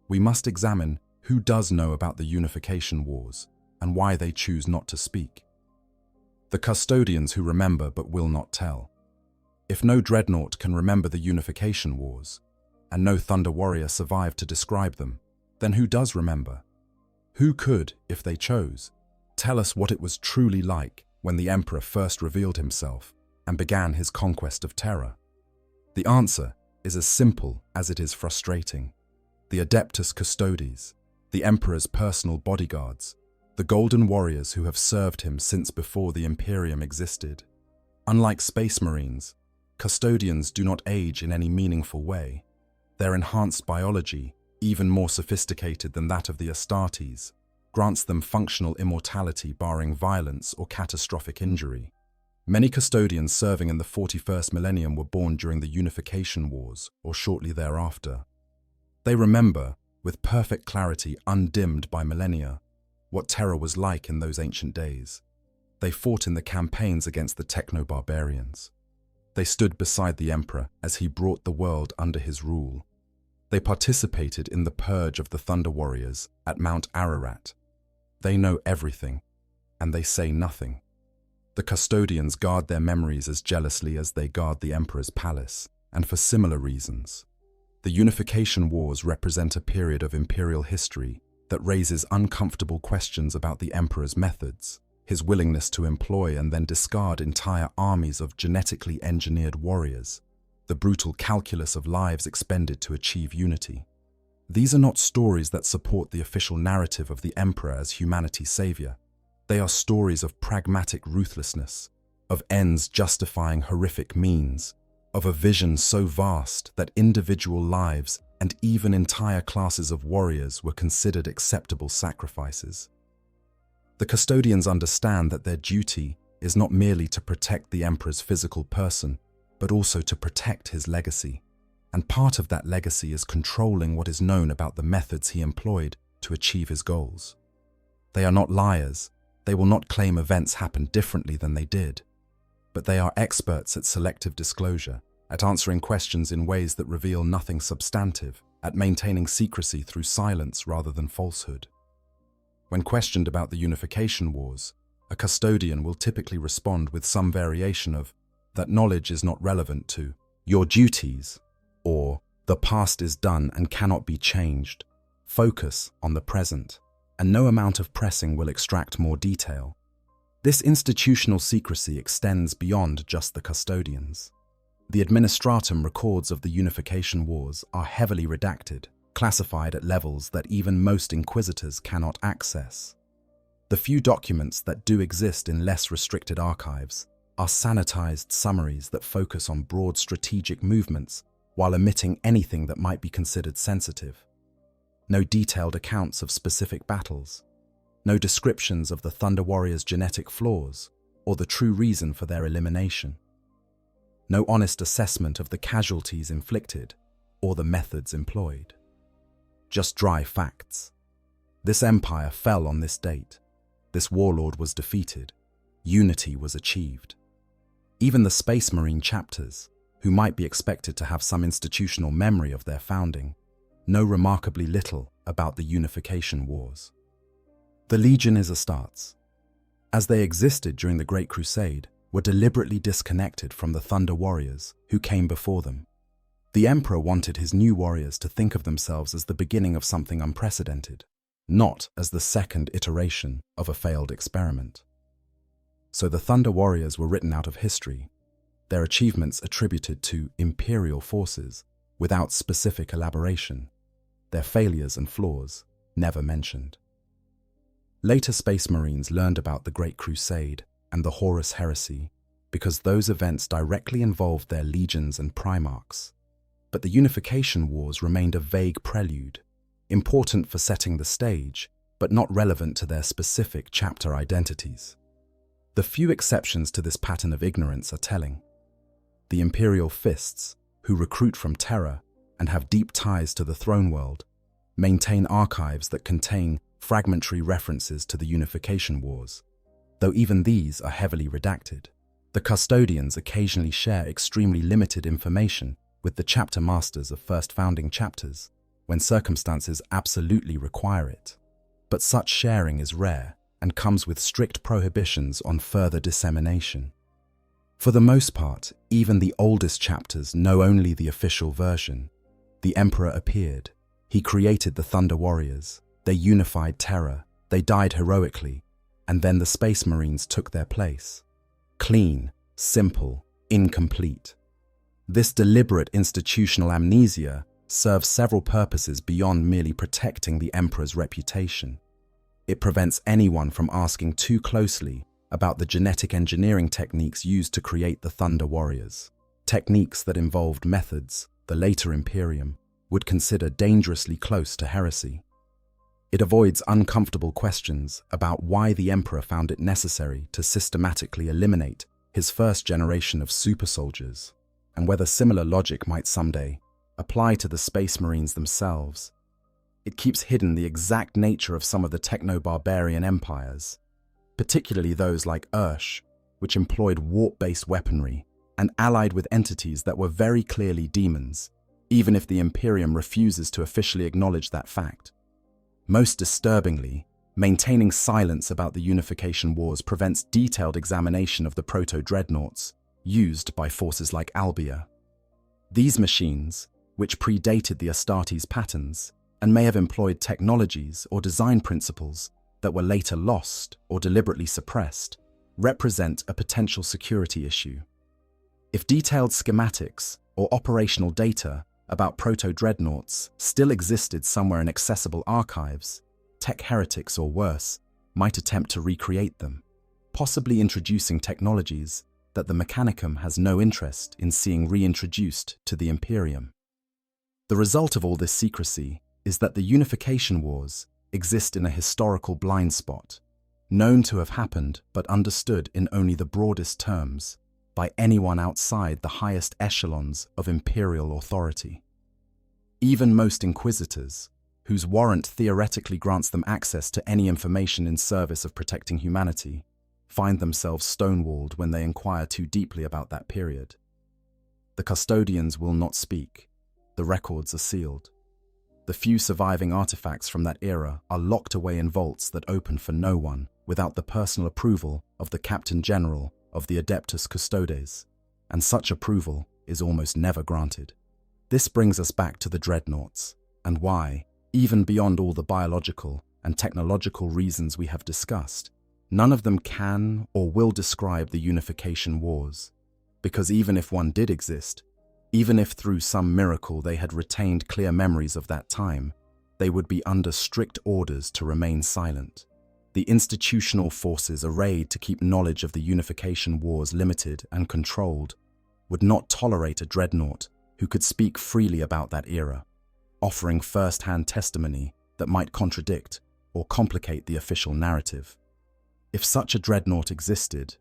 we must examine who does know about the Unification Wars and why they choose not to speak. The custodians who remember but will not tell. If no dreadnought can remember the Unification Wars, and no Thunder Warrior survived to describe them, then who does remember? Who could, if they chose, tell us what it was truly like when the Emperor first revealed himself and began his conquest of Terra? The answer is as simple as it is frustrating. The Adeptus Custodes, the Emperor's personal bodyguards, the Golden Warriors who have served him since before the Imperium existed. Unlike Space Marines, custodians do not age in any meaningful way. Their enhanced biology, even more sophisticated than that of the Astartes, grants them functional immortality barring violence or catastrophic injury. Many custodians serving in the 41st millennium were born during the Unification Wars or shortly thereafter. They remember, with perfect clarity undimmed by millennia, what Terra was like in those ancient days. They fought in the campaigns against the techno-barbarians. They stood beside the Emperor as he brought the world under his rule. They participated in the purge of the Thunder Warriors at Mount Ararat. They know everything, and they say nothing. The custodians guard their memories as jealously as they guard the Emperor's palace, and for similar reasons. The Unification Wars represent a period of imperial history that raises uncomfortable questions about the Emperor's methods, his willingness to employ and then discard entire armies of genetically engineered warriors, the brutal calculus of lives expended to achieve unity. These are not stories that support the official narrative of the Emperor as humanity's savior. They are stories of pragmatic ruthlessness, of ends justifying horrific means, of a vision so vast that individual lives and even entire classes of warriors were considered acceptable sacrifices. The custodians understand that their duty is not merely to protect the Emperor's physical person, but also to protect his legacy. And part of that legacy is controlling what is known about the methods he employed to achieve his goals. They are not liars. They will not claim events happened differently than they did. But they are experts at selective disclosure, at answering questions in ways that reveal nothing substantive, at maintaining secrecy through silence rather than falsehood. When questioned about the Unification Wars, a custodian will typically respond with some variation of, that knowledge is not relevant to your duties, or the past is done and cannot be changed. Focus on the present, and no amount of pressing will extract more detail. This institutional secrecy extends beyond just the custodians. The administratum records of the Unification Wars are heavily redacted, classified at levels that even most inquisitors cannot access. The few documents that do exist in less restricted archives are sanitized summaries that focus on broad strategic movements while omitting anything that might be considered sensitive. No detailed accounts of specific battles, no descriptions of the Thunder Warriors' genetic flaws or the true reason for their elimination. No honest assessment of the casualties inflicted or the methods employed. Just dry facts. This empire fell on this date. This warlord was defeated. Unity was achieved. Even the Space Marine chapters, who might be expected to have some institutional memory of their founding, know remarkably little about the Unification Wars. The Legion is Astartes. As they existed during the Great Crusade, were deliberately disconnected from the Thunder Warriors who came before them. The Emperor wanted his new warriors to think of themselves as the beginning of something unprecedented, not as the second iteration of a failed experiment. So the Thunder Warriors were written out of history, their achievements attributed to imperial forces without specific elaboration, their failures and flaws never mentioned. Later Space Marines learned about the Great Crusade and the Horus Heresy because those events directly involved their legions and primarchs. But the Unification Wars remained a vague prelude, important for setting the stage, but not relevant to their specific chapter identities. The few exceptions to this pattern of ignorance are telling. The Imperial Fists, who recruit from Terra and have deep ties to the throne world, maintain archives that contain fragmentary references to the Unification Wars, though even these are heavily redacted. The Custodians occasionally share extremely limited information with the chapter masters of first founding chapters when circumstances absolutely require it. But such sharing is rare and comes with strict prohibitions on further dissemination. For the most part, even the oldest chapters know only the official version. The Emperor appeared. He created the Thunder Warriors. They unified Terra. They died heroically. And then the Space Marines took their place. Clean, simple, incomplete. This deliberate institutional amnesia serves several purposes beyond merely protecting the Emperor's reputation. It prevents anyone from asking too closely about the genetic engineering techniques used to create the Thunder Warriors, techniques that involved methods the later Imperium would consider dangerously close to heresy. It avoids uncomfortable questions about why the Emperor found it necessary to systematically eliminate his first generation of super soldiers, and whether similar logic might someday apply to the Space Marines themselves. It keeps hidden the exact nature of some of the techno-barbarian empires, particularly those like Ursh, which employed warp-based weaponry and allied with entities that were very clearly demons, even if the Imperium refuses to officially acknowledge that fact. Most disturbingly, maintaining silence about the Unification Wars prevents detailed examination of the proto-dreadnoughts used by forces like Albia. These machines, which predated the Astartes patterns and may have employed technologies or design principles that were later lost or deliberately suppressed, represent a potential security issue. If detailed schematics or operational data about proto-dreadnoughts still existed somewhere in accessible archives, tech heretics or worse might attempt to recreate them, possibly introducing technologies that the Mechanicum has no interest in seeing reintroduced to the Imperium. The result of all this secrecy is that the Unification Wars exist in a historical blind spot, known to have happened but understood in only the broadest terms by anyone outside the highest echelons of imperial authority. Even most inquisitors, whose warrant theoretically grants them access to any information in service of protecting humanity, find themselves stonewalled when they inquire too deeply about that period. The Custodians will not speak. The records are sealed. The few surviving artifacts from that era are locked away in vaults that open for no one without the personal approval of the Captain General of the Adeptus Custodes, and such approval is almost never granted. This brings us back to the Dreadnoughts, and why, even beyond all the biological and technological reasons we have discussed, none of them can or will describe the Unification Wars, because even if one did exist, even if through some miracle they had retained clear memories of that time, they would be under strict orders to remain silent. The institutional forces arrayed to keep knowledge of the Unification Wars limited and controlled would not tolerate a dreadnought who could speak freely about that era, offering first-hand testimony that might contradict or complicate the official narrative. If such a dreadnought existed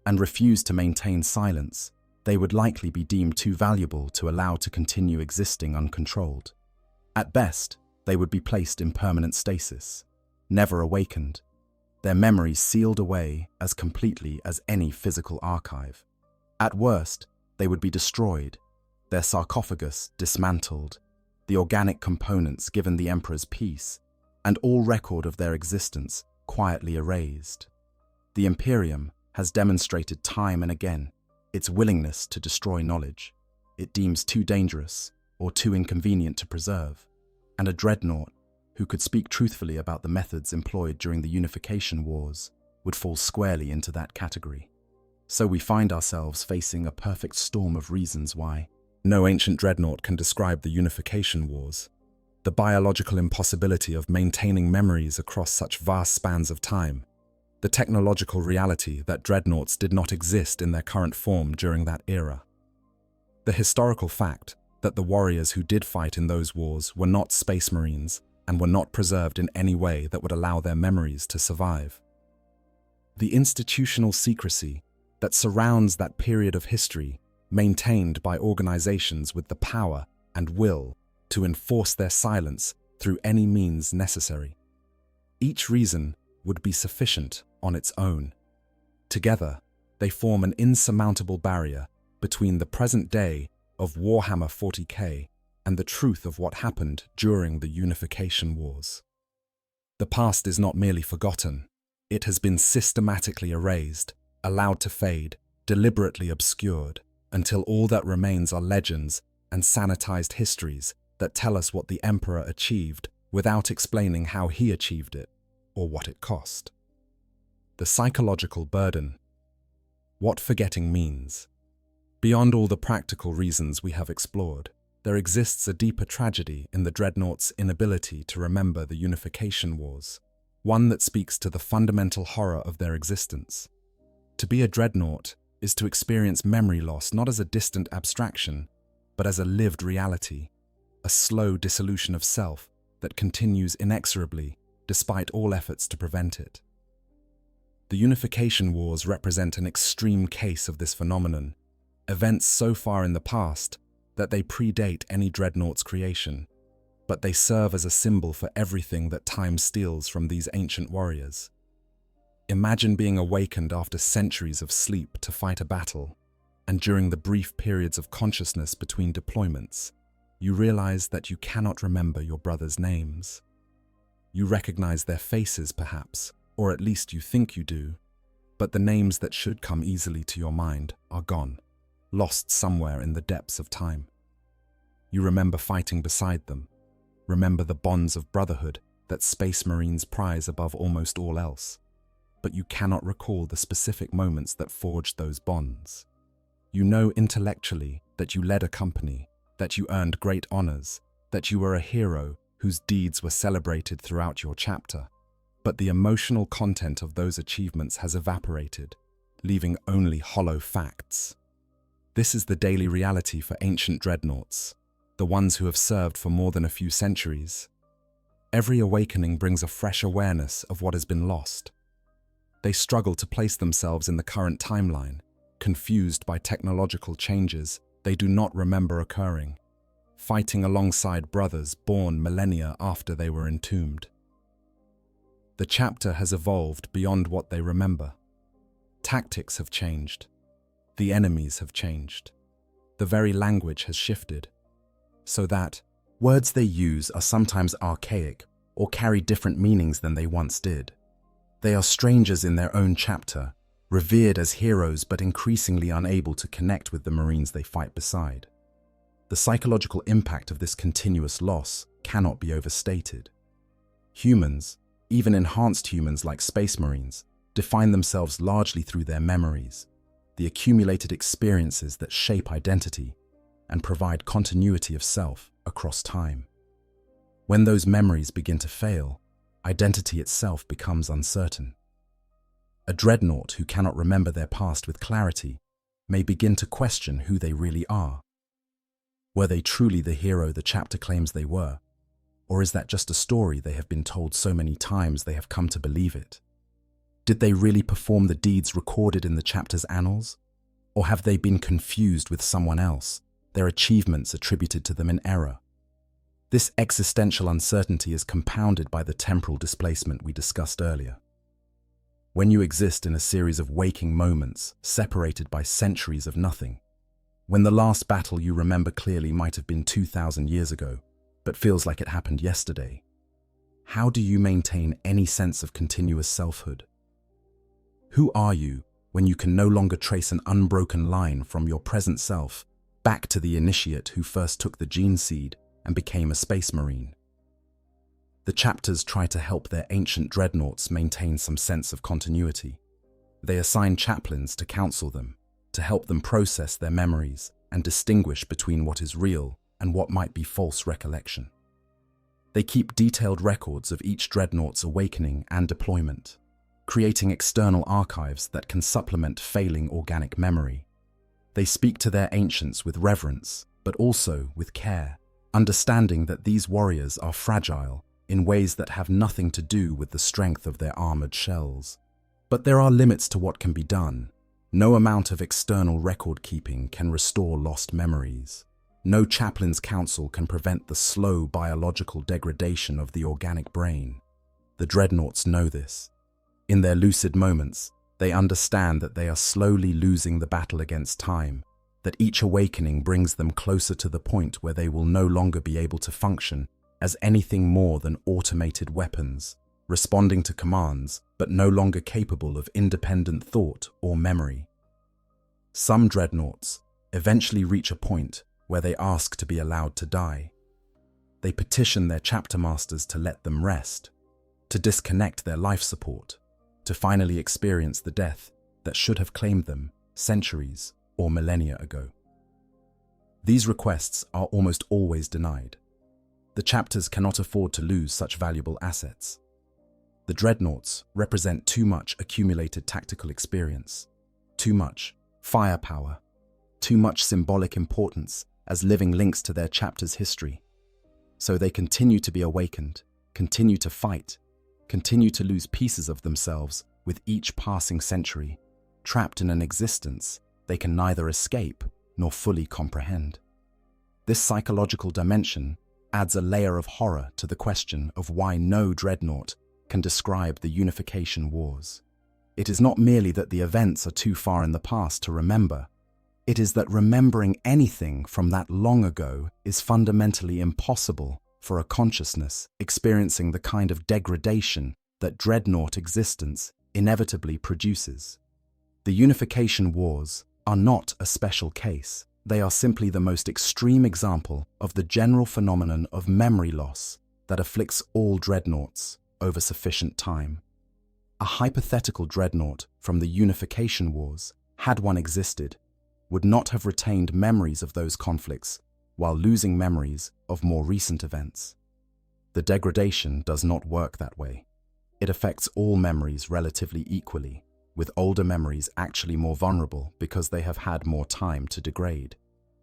and refused to maintain silence, they would likely be deemed too valuable to allow to continue existing uncontrolled. At best, they would be placed in permanent stasis, never awakened, their memories sealed away as completely as any physical archive. At worst, they would be destroyed, their sarcophagus dismantled, the organic components given the Emperor's peace, and all record of their existence quietly erased. The Imperium has demonstrated time and again its willingness to destroy knowledge it deems too dangerous or too inconvenient to preserve, and a dreadnought who could speak truthfully about the methods employed during the Unification Wars would fall squarely into that category. So we find ourselves facing a perfect storm of reasons why no ancient dreadnought can describe the Unification Wars, the biological impossibility of maintaining memories across such vast spans of time, the technological reality that dreadnoughts did not exist in their current form during that era, the historical fact that the warriors who did fight in those wars were not space marines and were not preserved in any way that would allow their memories to survive, the institutional secrecy that surrounds that period of history maintained by organizations with the power and will to enforce their silence through any means necessary. Each reason would be sufficient on its own. Together, they form an insurmountable barrier between the present day of Warhammer 40k and the truth of what happened during the Unification Wars. The past is not merely forgotten, it has been systematically erased, allowed to fade, deliberately obscured, until all that remains are legends and sanitized histories that tell us what the Emperor achieved without explaining how he achieved it or what it cost. The psychological burden. What forgetting means. Beyond all the practical reasons we have explored, there exists a deeper tragedy in the Dreadnoughts' inability to remember the Unification Wars, one that speaks to the fundamental horror of their existence. To be a Dreadnought is to experience memory loss not as a distant abstraction, but as a lived reality, a slow dissolution of self that continues inexorably despite all efforts to prevent it. The Unification Wars represent an extreme case of this phenomenon, events so far in the past that they predate any Dreadnought's creation, but they serve as a symbol for everything that time steals from these ancient warriors. Imagine being awakened after centuries of sleep to fight a battle, and during the brief periods of consciousness between deployments, you realize that you cannot remember your brothers' names. You recognize their faces, perhaps, or at least you think you do, but the names that should come easily to your mind are gone, lost somewhere in the depths of time. You remember fighting beside them, remember the bonds of brotherhood that Space Marines prize above almost all else, but you cannot recall the specific moments that forged those bonds. You know intellectually that you led a company, that you earned great honors, that you were a hero whose deeds were celebrated throughout your chapter, but the emotional content of those achievements has evaporated, leaving only hollow facts. This is the daily reality for ancient dreadnoughts, the ones who have served for more than a few centuries. Every awakening brings a fresh awareness of what has been lost. They struggle to place themselves in the current timeline, confused by technological changes they do not remember occurring, fighting alongside brothers born millennia after they were entombed. The chapter has evolved beyond what they remember. Tactics have changed. The enemies have changed. The very language has shifted, so that words they use are sometimes archaic or carry different meanings than they once did. They are strangers in their own chapter, revered as heroes but increasingly unable to connect with the Marines they fight beside. The psychological impact of this continuous loss cannot be overstated. Humans, even enhanced humans like Space Marines, define themselves largely through their memories, the accumulated experiences that shape identity and provide continuity of self across time. When those memories begin to fail, identity itself becomes uncertain. A dreadnought who cannot remember their past with clarity may begin to question who they really are. Were they truly the hero the chapter claims they were? Or is that just a story they have been told so many times they have come to believe it? Did they really perform the deeds recorded in the chapter's annals? Or have they been confused with someone else, their achievements attributed to them in error? This existential uncertainty is compounded by the temporal displacement we discussed earlier. When you exist in a series of waking moments separated by centuries of nothing, when the last battle you remember clearly might have been 2,000 years ago, but feels like it happened yesterday, how do you maintain any sense of continuous selfhood? Who are you when you can no longer trace an unbroken line from your present self back to the initiate who first took the gene seed and became a Space Marine? The chapters try to help their ancient dreadnoughts maintain some sense of continuity. They assign chaplains to counsel them, to help them process their memories and distinguish between what is real and what might be false recollection. They keep detailed records of each dreadnought's awakening and deployment, creating external archives that can supplement failing organic memory. They speak to their ancients with reverence, but also with care, understanding that these warriors are fragile in ways that have nothing to do with the strength of their armored shells. But there are limits to what can be done. No amount of external record-keeping can restore lost memories. No chaplain's counsel can prevent the slow biological degradation of the organic brain. The dreadnoughts know this. In their lucid moments, they understand that they are slowly losing the battle against time, that each awakening brings them closer to the point where they will no longer be able to function as anything more than automated weapons, responding to commands, but no longer capable of independent thought or memory. Some dreadnoughts eventually reach a point where they ask to be allowed to die. They petition their chapter masters to let them rest, to disconnect their life support, to finally experience the death that should have claimed them centuries or millennia ago. These requests are almost always denied. The chapters cannot afford to lose such valuable assets. The dreadnoughts represent too much accumulated tactical experience, too much firepower, too much symbolic importance as living links to their chapter's history. So they continue to be awakened, continue to fight, continue to lose pieces of themselves with each passing century, trapped in an existence they can neither escape nor fully comprehend. This psychological dimension adds a layer of horror to the question of why no dreadnought can describe the Unification Wars. It is not merely that the events are too far in the past to remember. It is that remembering anything from that long ago is fundamentally impossible for a consciousness experiencing the kind of degradation that dreadnought existence inevitably produces. The Unification Wars are not a special case. They are simply the most extreme example of the general phenomenon of memory loss that afflicts all dreadnoughts over sufficient time. A hypothetical dreadnought from the Unification Wars, had one existed, would not have retained memories of those conflicts while losing memories of more recent events. The degradation does not work that way. It affects all memories relatively equally, with older memories actually more vulnerable because they have had more time to degrade.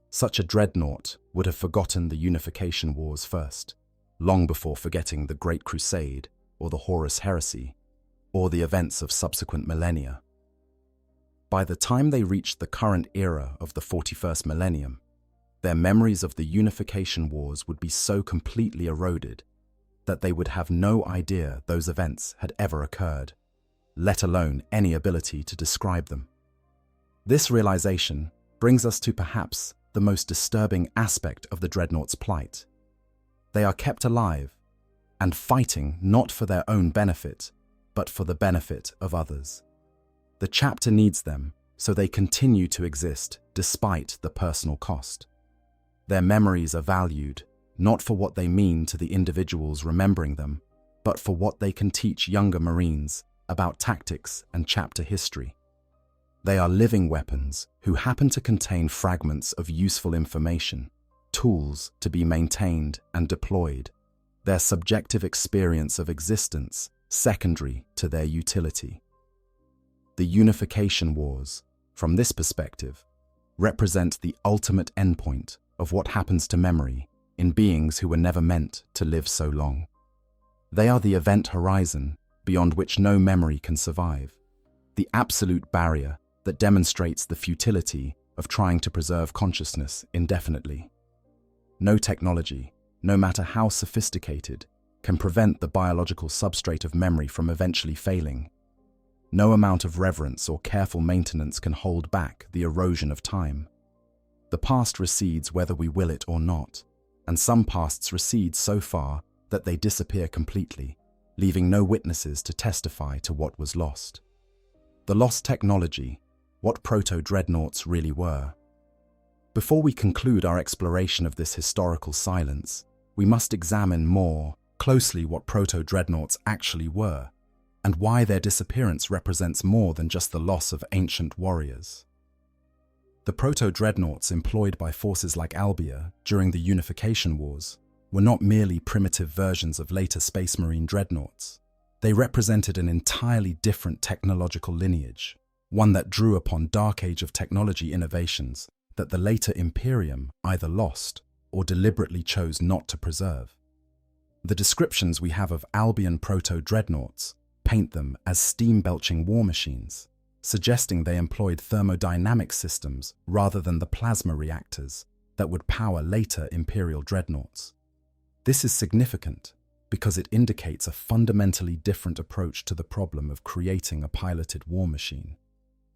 Such a dreadnought would have forgotten the Unification Wars first, long before forgetting the Great Crusade or the Horus Heresy, or the events of subsequent millennia. By the time they reached the current era of the 41st millennium, their memories of the Unification Wars would be so completely eroded that they would have no idea those events had ever occurred, let alone any ability to describe them. This realization brings us to perhaps the most disturbing aspect of the dreadnought's plight. They are kept alive and fighting not for their own benefit, but for the benefit of others. The chapter needs them, so they continue to exist despite the personal cost. Their memories are valued, not for what they mean to the individuals remembering them, but for what they can teach younger Marines about tactics and chapter history. They are living weapons who happen to contain fragments of useful information, tools to be maintained and deployed, their subjective experience of existence secondary to their utility. The Unification Wars, from this perspective, represent the ultimate endpoint of what happens to memory in beings who were never meant to live so long. They are the event horizon beyond which no memory can survive, the absolute barrier that demonstrates the futility of trying to preserve consciousness indefinitely. No technology, no matter how sophisticated, can prevent the biological substrate of memory from eventually failing. No amount of reverence or careful maintenance can hold back the erosion of time. The past recedes whether we will it or not, and some pasts recede so far that they disappear completely, leaving no witnesses to testify to what was lost. The lost technology, what proto-dreadnoughts really were. Before we conclude our exploration of this historical silence, we must examine more closely what proto-dreadnoughts actually were, and why their disappearance represents more than just the loss of ancient warriors. The proto-dreadnoughts employed by forces like Albia during the Unification Wars were not merely primitive versions of later Space Marine dreadnoughts. They represented an entirely different technological lineage, one that drew upon Dark Age of technology innovations that the later Imperium either lost or deliberately chose not to preserve. The descriptions we have of Albion proto-dreadnoughts paint them as steam-belching war machines, suggesting they employed thermodynamic systems rather than the plasma reactors that would power later Imperial dreadnoughts. This is significant because it indicates a fundamentally different approach to the problem of creating a piloted war machine.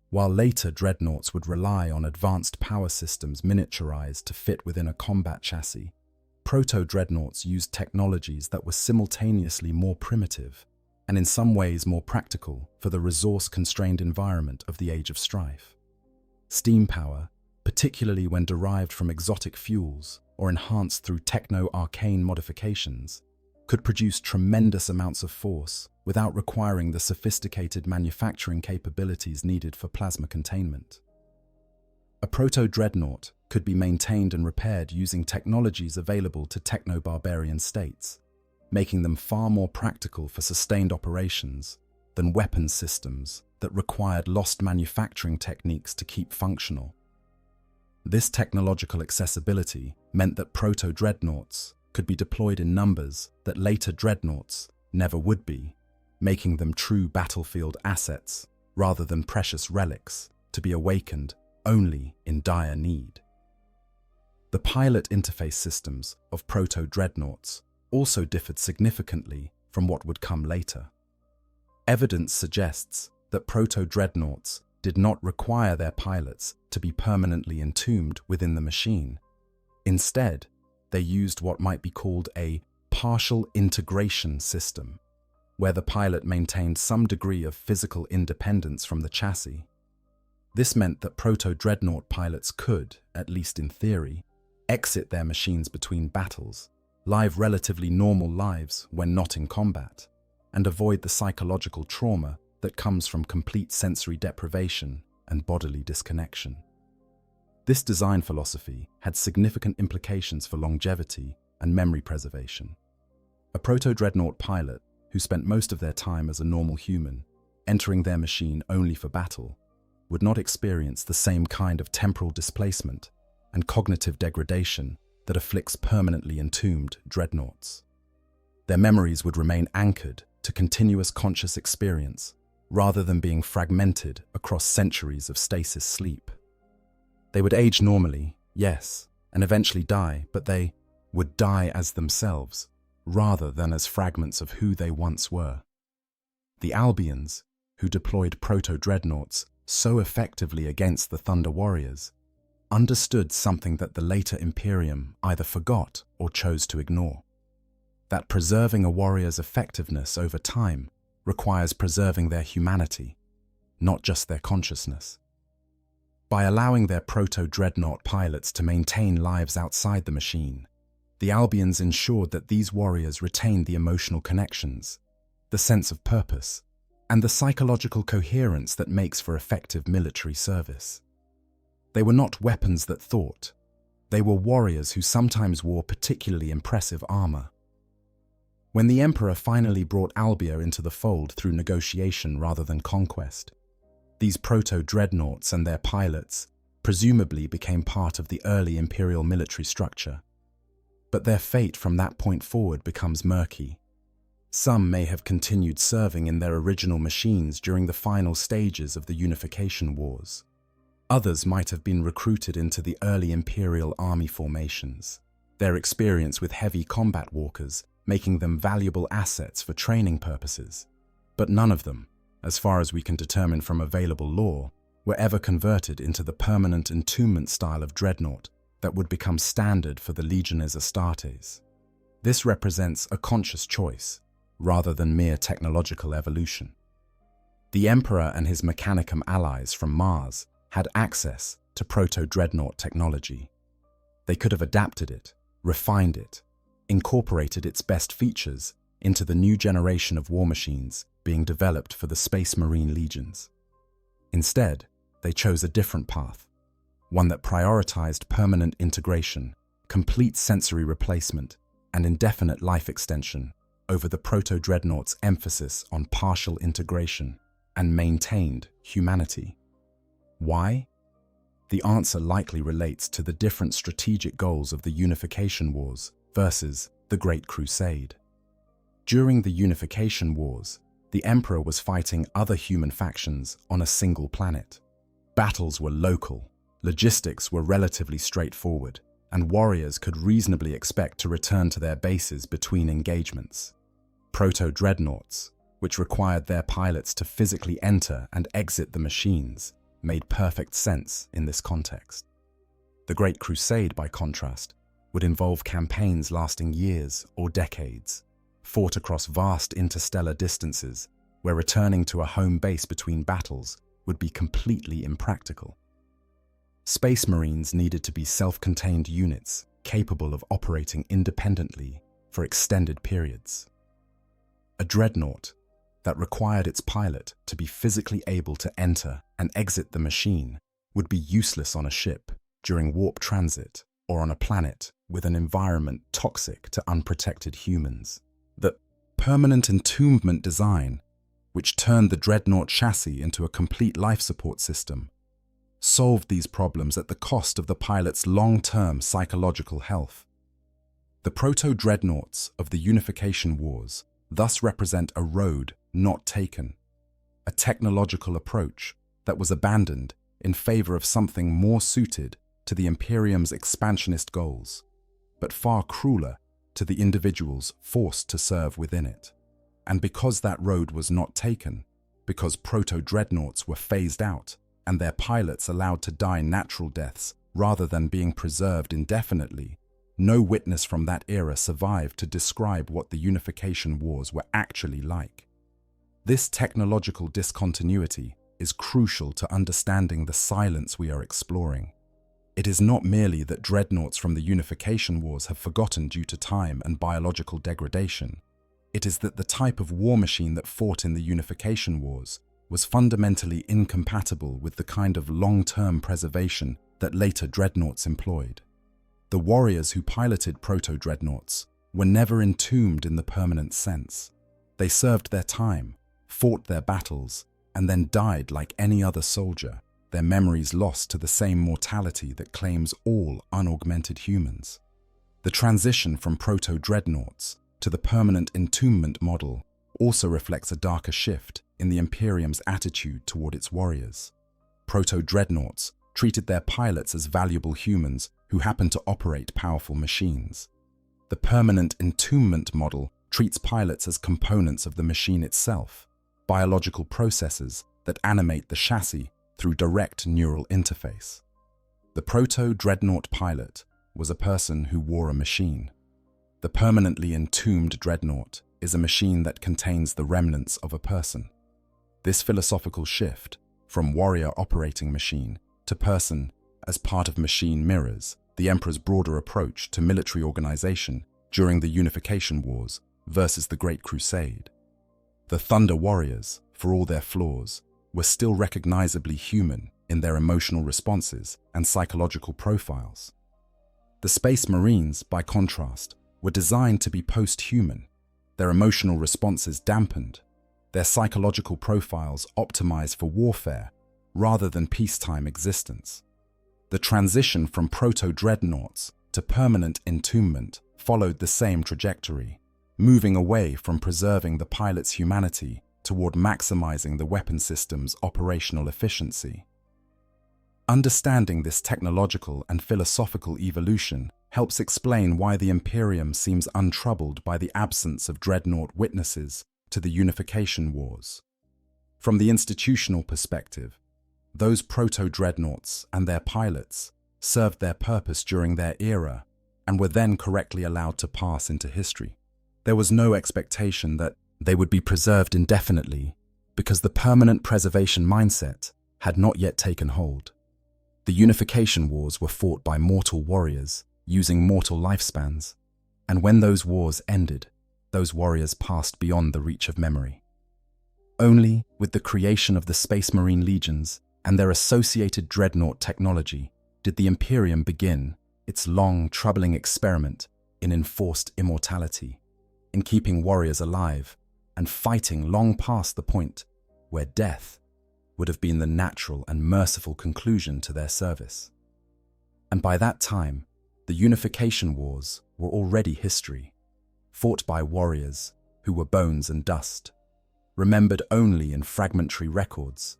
While later dreadnoughts would rely on advanced power systems miniaturized to fit within a combat chassis, proto-dreadnoughts used technologies that were simultaneously more primitive and in some ways more practical for the resource-constrained environment of the Age of Strife. Steam power, particularly when derived from exotic fuels or enhanced through techno-arcane modifications, could produce tremendous amounts of force without requiring the sophisticated manufacturing capabilities needed for plasma containment. A proto-dreadnought could be maintained and repaired using technologies available to techno-barbarian states, making them far more practical for sustained operations than weapons systems that required lost manufacturing techniques to keep functional. This technological accessibility meant that proto-dreadnoughts could be deployed in numbers that later dreadnoughts never would be, making them true battlefield assets rather than precious relics to be awakened only in dire need. The pilot interface systems of proto-dreadnoughts also differed significantly from what would come later. Evidence suggests that proto-dreadnoughts did not require their pilots to be permanently entombed within the machine. Instead, they used what might be called a partial integration system, where the pilot maintained some degree of physical independence from the chassis. This meant that proto-dreadnought pilots could, at least in theory, exit their machines between battles, live relatively normal lives when not in combat, and avoid the psychological trauma that comes from complete sensory deprivation and bodily disconnection. This design philosophy had significant implications for longevity and memory preservation. A proto-dreadnought pilot who spent most of their time as a normal human, entering their machine only for battle, would not experience the same kind of temporal displacement and cognitive degradation that afflicts permanently entombed dreadnoughts. Their memories would remain anchored to continuous conscious experience rather than being fragmented across centuries of stasis sleep. They would age normally, yes, and eventually die, but they would die as themselves rather than as fragments of who they once were. The Albions, who deployed proto-dreadnoughts so effectively against the Thunder Warriors, understood something that the later Imperium either forgot or chose to ignore: that preserving a warrior's effectiveness over time requires preserving their humanity, not just their consciousness. By allowing their proto-dreadnought pilots to maintain lives outside the machine, the Albions ensured that these warriors retained the emotional connections, the sense of purpose, and the psychological coherence that makes for effective military service. They were not weapons that thought. They were warriors who sometimes wore particularly impressive armor. When the Emperor finally brought Albia into the fold through negotiation rather than conquest, these proto-dreadnoughts and their pilots presumably became part of the early imperial military structure. But their fate from that point forward becomes murky. Some may have continued serving in their original machines during the final stages of the Unification Wars. Others might have been recruited into the early imperial army formations, their experience with heavy combat walkers making them valuable assets for training purposes. But none of them, as far as we can determine from available lore, were ever converted into the permanent entombment style of dreadnought that would become standard for the Legiones Astartes. This represents a conscious choice, rather than mere technological evolution. The Emperor and his Mechanicum allies from Mars had access to proto-dreadnought technology. They could have adapted it, refined it, incorporated its best features into the new generation of war machines being developed for the Space Marine legions. Instead, they chose a different path, one that prioritized permanent integration, complete sensory replacement, and indefinite life extension over the proto-dreadnoughts' emphasis on partial integration and maintained humanity. Why? The answer likely relates to the different strategic goals of the Unification Wars versus the Great Crusade. During the Unification Wars, the Emperor was fighting other human factions on a single planet. Battles were local, logistics were relatively straightforward, and warriors could reasonably expect to return to their bases between engagements. Proto-dreadnoughts, which required their pilots to physically enter and exit the machines, made perfect sense in this context. The Great Crusade, by contrast, would involve campaigns lasting years or decades, fought across vast interstellar distances, where returning to a home base between battles would be completely impractical. Space Marines needed to be self-contained units capable of operating independently for extended periods. A dreadnought that required its pilot to be physically able to enter and exit the machine would be useless on a ship during warp transit or on a planet with an environment toxic to unprotected humans. The permanent entombment design, which turned the dreadnought chassis into a complete life support system, solved these problems at the cost of the pilot's long-term psychological health. The proto-dreadnoughts of the Unification Wars thus represent a road not taken, a technological approach that was abandoned in favor of something more suited to the Imperium's expansionist goals, but far crueler to the individuals forced to serve within it. And because that road was not taken, because proto-dreadnoughts were phased out and their pilots allowed to die natural deaths rather than being preserved indefinitely, no witness from that era survived to describe what the Unification Wars were actually like. This technological discontinuity is crucial to understanding the silence we are exploring. It is not merely that dreadnoughts from the Unification Wars have forgotten due to time and biological degradation. It is that the type of war machine that fought in the Unification Wars was fundamentally incompatible with the kind of long-term preservation that later dreadnoughts employed. The warriors who piloted proto-dreadnoughts were never entombed in the permanent sense. They served their time, fought their battles, and then died like any other soldier, their memories lost to the same mortality that claims all unaugmented humans. The transition from proto-dreadnoughts to the permanent entombment model also reflects a darker shift in the Imperium's attitude toward its warriors. Proto-dreadnoughts treated their pilots as valuable humans who happened to operate powerful machines. The permanent entombment model treats pilots as components of the machine itself, biological processes that animate the chassis through direct neural interface. The proto-dreadnought pilot was a person who wore a machine. The permanently entombed dreadnought is a machine that contains the remnants of a person. This philosophical shift, from warrior operating machine to person as part of machine, mirrors the Emperor's broader approach to military organization during the Unification Wars versus the Great Crusade. The Thunder Warriors, for all their flaws, were still recognizably human in their emotional responses and psychological profiles. The Space Marines, by contrast, were designed to be post-human, their emotional responses dampened, their psychological profiles optimized for warfare rather than peacetime existence. The transition from proto-dreadnoughts to permanent entombment followed the same trajectory, moving away from preserving the pilot's humanity toward maximizing the weapon system's operational efficiency. Understanding this technological and philosophical evolution helps explain why the Imperium seems untroubled by the absence of dreadnought witnesses to the Unification Wars. From the institutional perspective, those proto-dreadnoughts and their pilots served their purpose during their era and were then correctly allowed to pass into history. There was no expectation that they would be preserved indefinitely because the permanent preservation mindset had not yet taken hold. The Unification Wars were fought by mortal warriors using mortal lifespans. And when those wars ended, those warriors passed beyond the reach of memory. Only with the creation of the Space Marine Legions and their associated dreadnought technology did the Imperium begin its long, troubling experiment in enforced immortality, in keeping warriors alive and fighting long past the point where death would have been the natural and merciful conclusion to their service. And by that time, the Unification Wars were already history, fought by warriors who were bones and dust, remembered only in fragmentary records,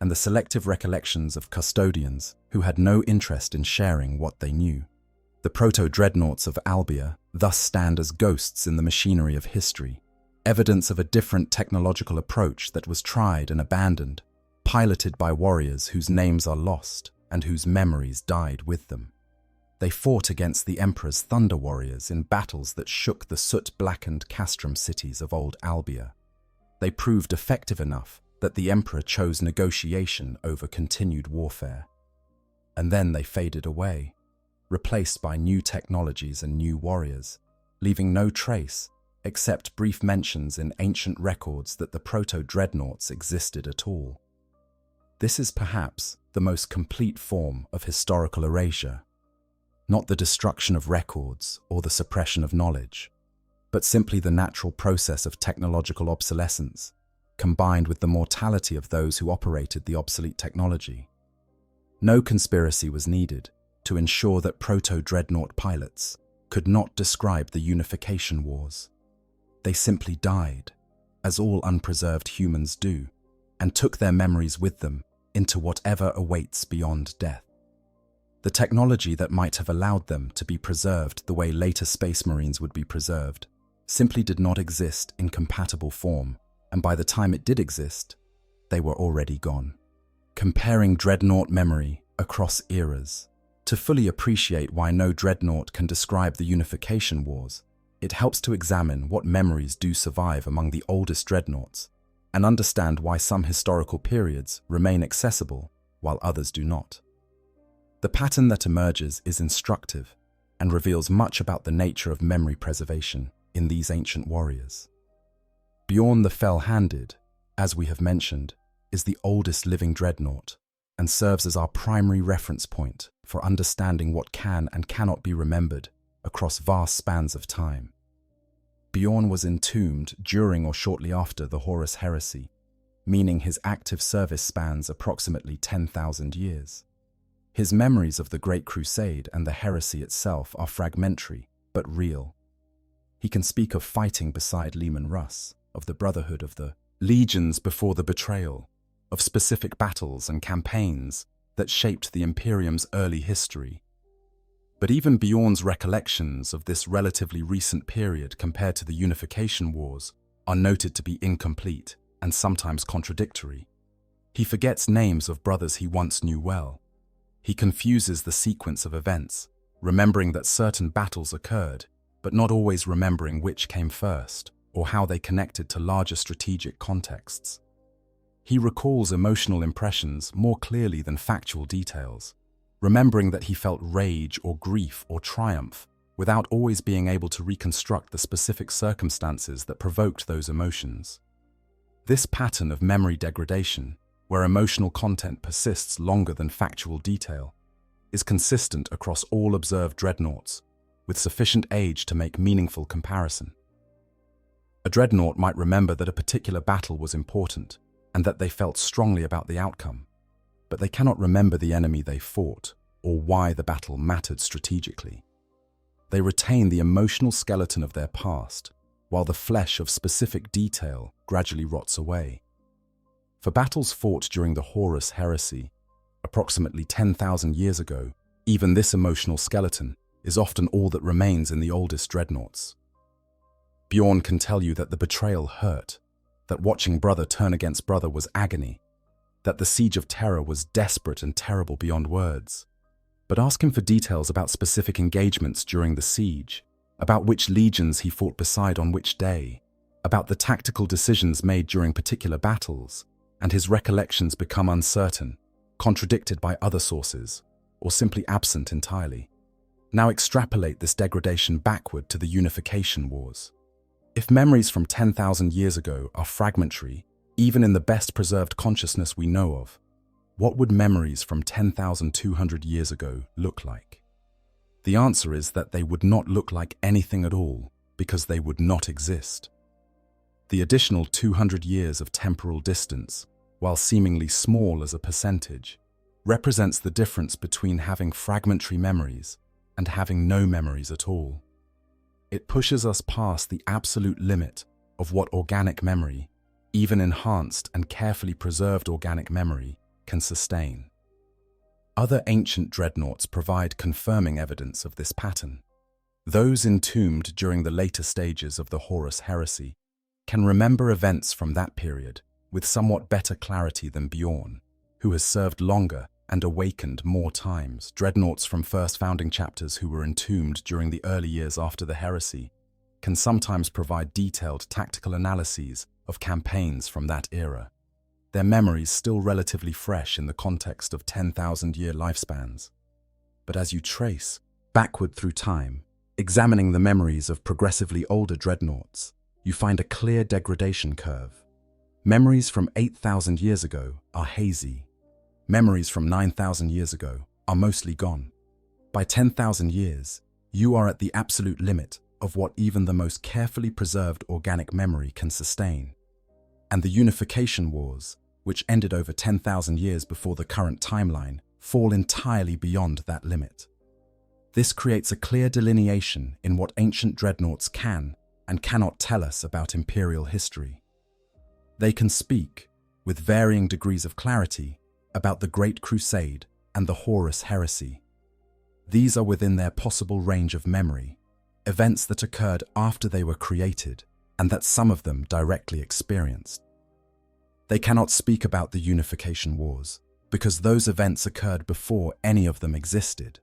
and the selective recollections of custodians who had no interest in sharing what they knew. The proto-dreadnoughts of Albia thus stand as ghosts in the machinery of history, evidence of a different technological approach that was tried and abandoned, piloted by warriors whose names are lost and whose memories died with them. They fought against the Emperor's Thunder Warriors in battles that shook the soot-blackened castrum cities of old Albia. They proved effective enough that the Emperor chose negotiation over continued warfare. And then they faded away, replaced by new technologies and new warriors, leaving no trace except brief mentions in ancient records that the proto-dreadnoughts existed at all. This is perhaps the most complete form of historical erasure, not the destruction of records or the suppression of knowledge, but simply the natural process of technological obsolescence, combined with the mortality of those who operated the obsolete technology. No conspiracy was needed to ensure that proto-dreadnought pilots could not describe the Unification Wars. They simply died, as all unpreserved humans do, and took their memories with them into whatever awaits beyond death. The technology that might have allowed them to be preserved the way later Space Marines would be preserved simply did not exist in compatible form, and by the time it did exist, they were already gone. Comparing dreadnought memory across eras. To fully appreciate why no dreadnought can describe the Unification Wars, it helps to examine what memories do survive among the oldest dreadnoughts, and understand why some historical periods remain accessible while others do not. The pattern that emerges is instructive and reveals much about the nature of memory preservation in these ancient warriors. Bjorn the Fell-Handed, as we have mentioned, is the oldest living dreadnought and serves as our primary reference point for understanding what can and cannot be remembered across vast spans of time. Bjorn was entombed during or shortly after the Horus Heresy, meaning his active service spans approximately 10,000 years. His memories of the Great Crusade and the heresy itself are fragmentary, but real. He can speak of fighting beside Leman Russ, of the Brotherhood of the Legions before the betrayal, of specific battles and campaigns that shaped the Imperium's early history. But even Bjorn's recollections of this relatively recent period compared to the Unification Wars are noted to be incomplete and sometimes contradictory. He forgets names of brothers he once knew well. He confuses the sequence of events, remembering that certain battles occurred, but not always remembering which came first or how they connected to larger strategic contexts. He recalls emotional impressions more clearly than factual details, remembering that he felt rage or grief or triumph without always being able to reconstruct the specific circumstances that provoked those emotions. This pattern of memory degradation, where emotional content persists longer than factual detail, is consistent across all observed dreadnoughts, with sufficient age to make meaningful comparison. A dreadnought might remember that a particular battle was important and that they felt strongly about the outcome, but they cannot remember the enemy they fought or why the battle mattered strategically. They retain the emotional skeleton of their past, while the flesh of specific detail gradually rots away. For battles fought during the Horus Heresy, approximately 10,000 years ago, even this emotional skeleton is often all that remains in the oldest dreadnoughts. Bjorn can tell you that the betrayal hurt, that watching brother turn against brother was agony, that the siege of Terror was desperate and terrible beyond words. But ask him for details about specific engagements during the siege, about which legions he fought beside on which day, about the tactical decisions made during particular battles, and his recollections become uncertain, contradicted by other sources, or simply absent entirely. Now extrapolate this degradation backward to the Unification Wars. If memories from 10,000 years ago are fragmentary, even in the best preserved consciousness we know of, what would memories from 10,200 years ago look like? The answer is that they would not look like anything at all, because they would not exist. The additional 200 years of temporal distance, while seemingly small as a percentage, represents the difference between having fragmentary memories and having no memories at all. It pushes us past the absolute limit of what organic memory, even enhanced and carefully preserved organic memory, can sustain. Other ancient dreadnoughts provide confirming evidence of this pattern. Those entombed during the later stages of the Horus heresy can remember events from that period with somewhat better clarity than Bjorn, who has served longer and awakened more times. Dreadnoughts from first founding chapters who were entombed during the early years after the heresy can sometimes provide detailed tactical analyses of campaigns from that era, their memories still relatively fresh in the context of 10,000-year lifespans. But as you trace backward through time, examining the memories of progressively older dreadnoughts, you find a clear degradation curve. Memories from 8,000 years ago are hazy. Memories from 9,000 years ago are mostly gone. By 10,000 years, you are at the absolute limit of what even the most carefully preserved organic memory can sustain. And the Unification Wars, which ended over 10,000 years before the current timeline, fall entirely beyond that limit. This creates a clear delineation in what ancient dreadnoughts can and cannot tell us about Imperial history. They can speak, with varying degrees of clarity, about the Great Crusade and the Horus heresy. These are within their possible range of memory, events that occurred after they were created and that some of them directly experienced. They cannot speak about the Unification Wars because those events occurred before any of them existed,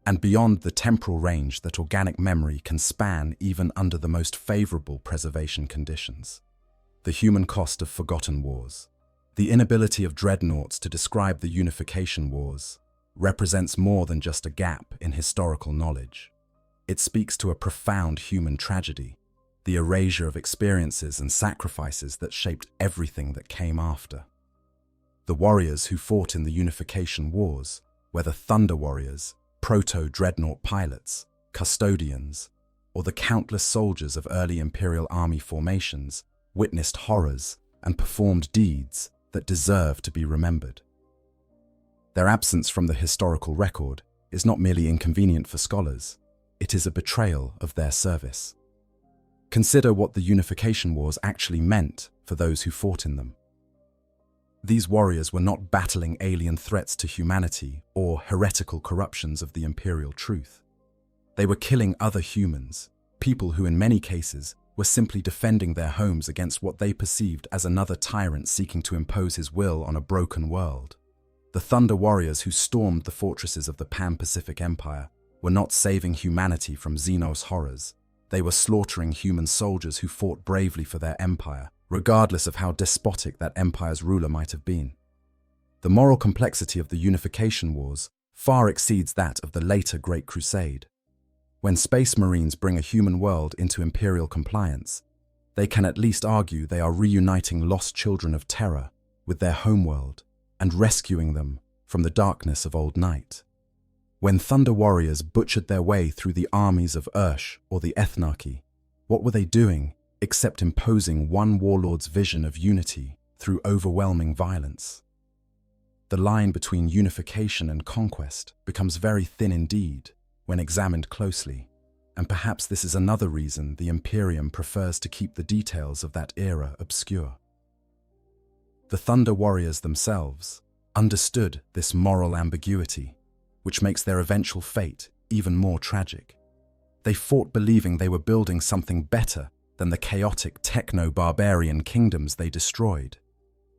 and beyond the temporal range that organic memory can span even under the most favorable preservation conditions. The human cost of forgotten wars. The inability of dreadnoughts to describe the Unification Wars represents more than just a gap in historical knowledge. It speaks to a profound human tragedy, the erasure of experiences and sacrifices that shaped everything that came after. The warriors who fought in the Unification Wars, whether Thunder Warriors, proto-dreadnought pilots, custodians, or the countless soldiers of early Imperial army formations, witnessed horrors and performed deeds that deserve to be remembered. Their absence from the historical record is not merely inconvenient for scholars, it is a betrayal of their service. Consider what the Unification Wars actually meant for those who fought in them. These warriors were not battling alien threats to humanity or heretical corruptions of the imperial truth. They were killing other humans, people who in many cases were simply defending their homes against what they perceived as another tyrant seeking to impose his will on a broken world. The Thunder Warriors who stormed the fortresses of the Pan-Pacific Empire were not saving humanity from Xenos horrors. They were slaughtering human soldiers who fought bravely for their empire, regardless of how despotic that empire's ruler might have been. The moral complexity of the Unification Wars far exceeds that of the later Great Crusade. When Space Marines bring a human world into Imperial compliance, they can at least argue they are reuniting lost children of terror with their homeworld and rescuing them from the darkness of old night. When Thunder Warriors butchered their way through the armies of Ursh or the Ethnarchy, what were they doing except imposing one warlord's vision of unity through overwhelming violence? The line between unification and conquest becomes very thin indeed when examined closely, and perhaps this is another reason the Imperium prefers to keep the details of that era obscure. The Thunder Warriors themselves understood this moral ambiguity, which makes their eventual fate even more tragic. They fought believing they were building something better than the chaotic techno-barbarian kingdoms they destroyed.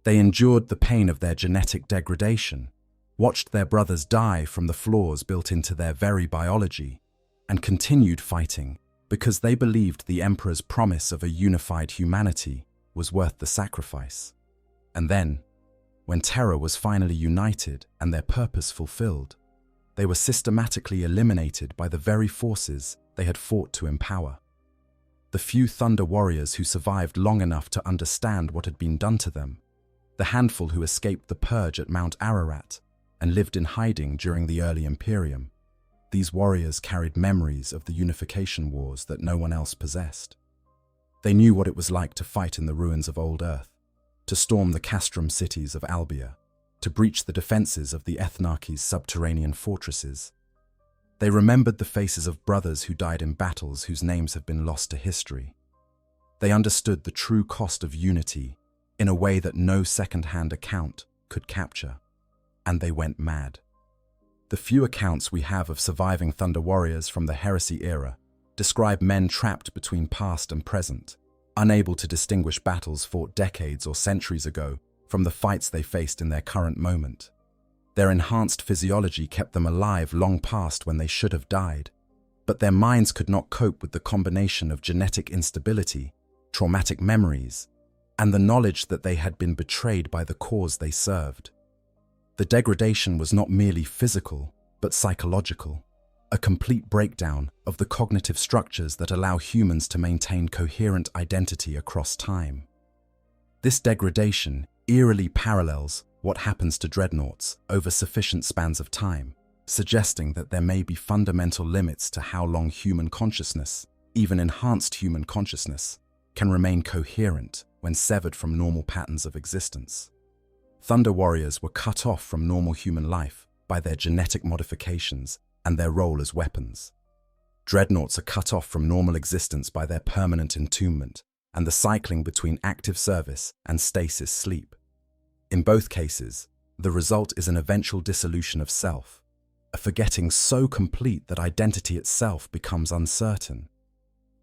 They endured the pain of their genetic degradation, watched their brothers die from the flaws built into their very biology, and continued fighting because they believed the Emperor's promise of a unified humanity was worth the sacrifice. And then, when Terra was finally united and their purpose fulfilled, they were systematically eliminated by the very forces they had fought to empower. The few Thunder warriors who survived long enough to understand what had been done to them, the handful who escaped the purge at Mount Ararat and lived in hiding during the early Imperium, these warriors carried memories of the Unification wars that no one else possessed. They knew what it was like to fight in the ruins of old Earth, to storm the castrum cities of Albia, to breach the defenses of the Ethnarchy's subterranean fortresses. They remembered the faces of brothers who died in battles whose names have been lost to history. They understood the true cost of unity in a way that no second-hand account could capture, and they went mad. The few accounts we have of surviving Thunder warriors from the Heresy era describe men trapped between past and present, unable to distinguish battles fought decades or centuries ago from the fights they faced in their current moment. Their enhanced physiology kept them alive long past when they should have died, but their minds could not cope with the combination of genetic instability, traumatic memories, and the knowledge that they had been betrayed by the cause they served. The degradation was not merely physical, but psychological, a complete breakdown of the cognitive structures that allow humans to maintain coherent identity across time. This degradation eerily parallels what happens to Dreadnoughts over sufficient spans of time, suggesting that there may be fundamental limits to how long human consciousness, even enhanced human consciousness, can remain coherent when severed from normal patterns of existence. Thunder warriors were cut off from normal human life by their genetic modifications and their role as weapons. Dreadnoughts are cut off from normal existence by their permanent entombment and the cycling between active service and stasis sleep. In both cases, the result is an eventual dissolution of self, a forgetting so complete that identity itself becomes uncertain.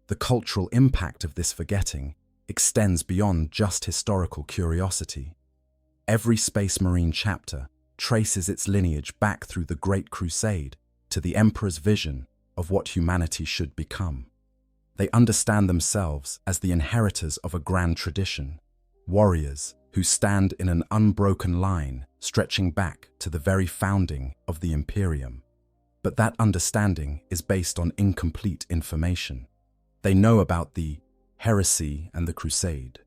The cultural impact of this forgetting extends beyond just historical curiosity. Every Space Marine chapter traces its lineage back through the Great Crusade to the Emperor's vision of what humanity should become. They understand themselves as the inheritors of a grand tradition, warriors who stand in an unbroken line stretching back to the very founding of the Imperium. But that understanding is based on incomplete information. They know about the Heresy and the Crusade,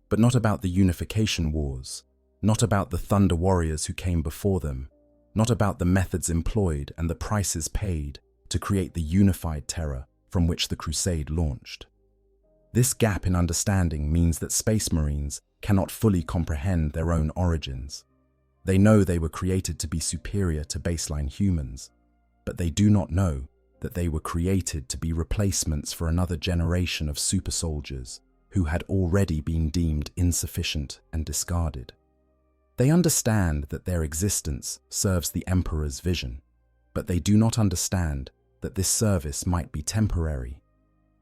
but not about the Unification wars, not about the Thunder warriors who came before them, not about the methods employed and the prices paid to create the unified terror from which the Crusade launched. This gap in understanding means that Space Marines cannot fully comprehend their own origins. They know they were created to be superior to baseline humans, but they do not know that they were created to be replacements for another generation of super soldiers who had already been deemed insufficient and discarded. They understand that their existence serves the Emperor's vision, but they do not understand that this service might be temporary,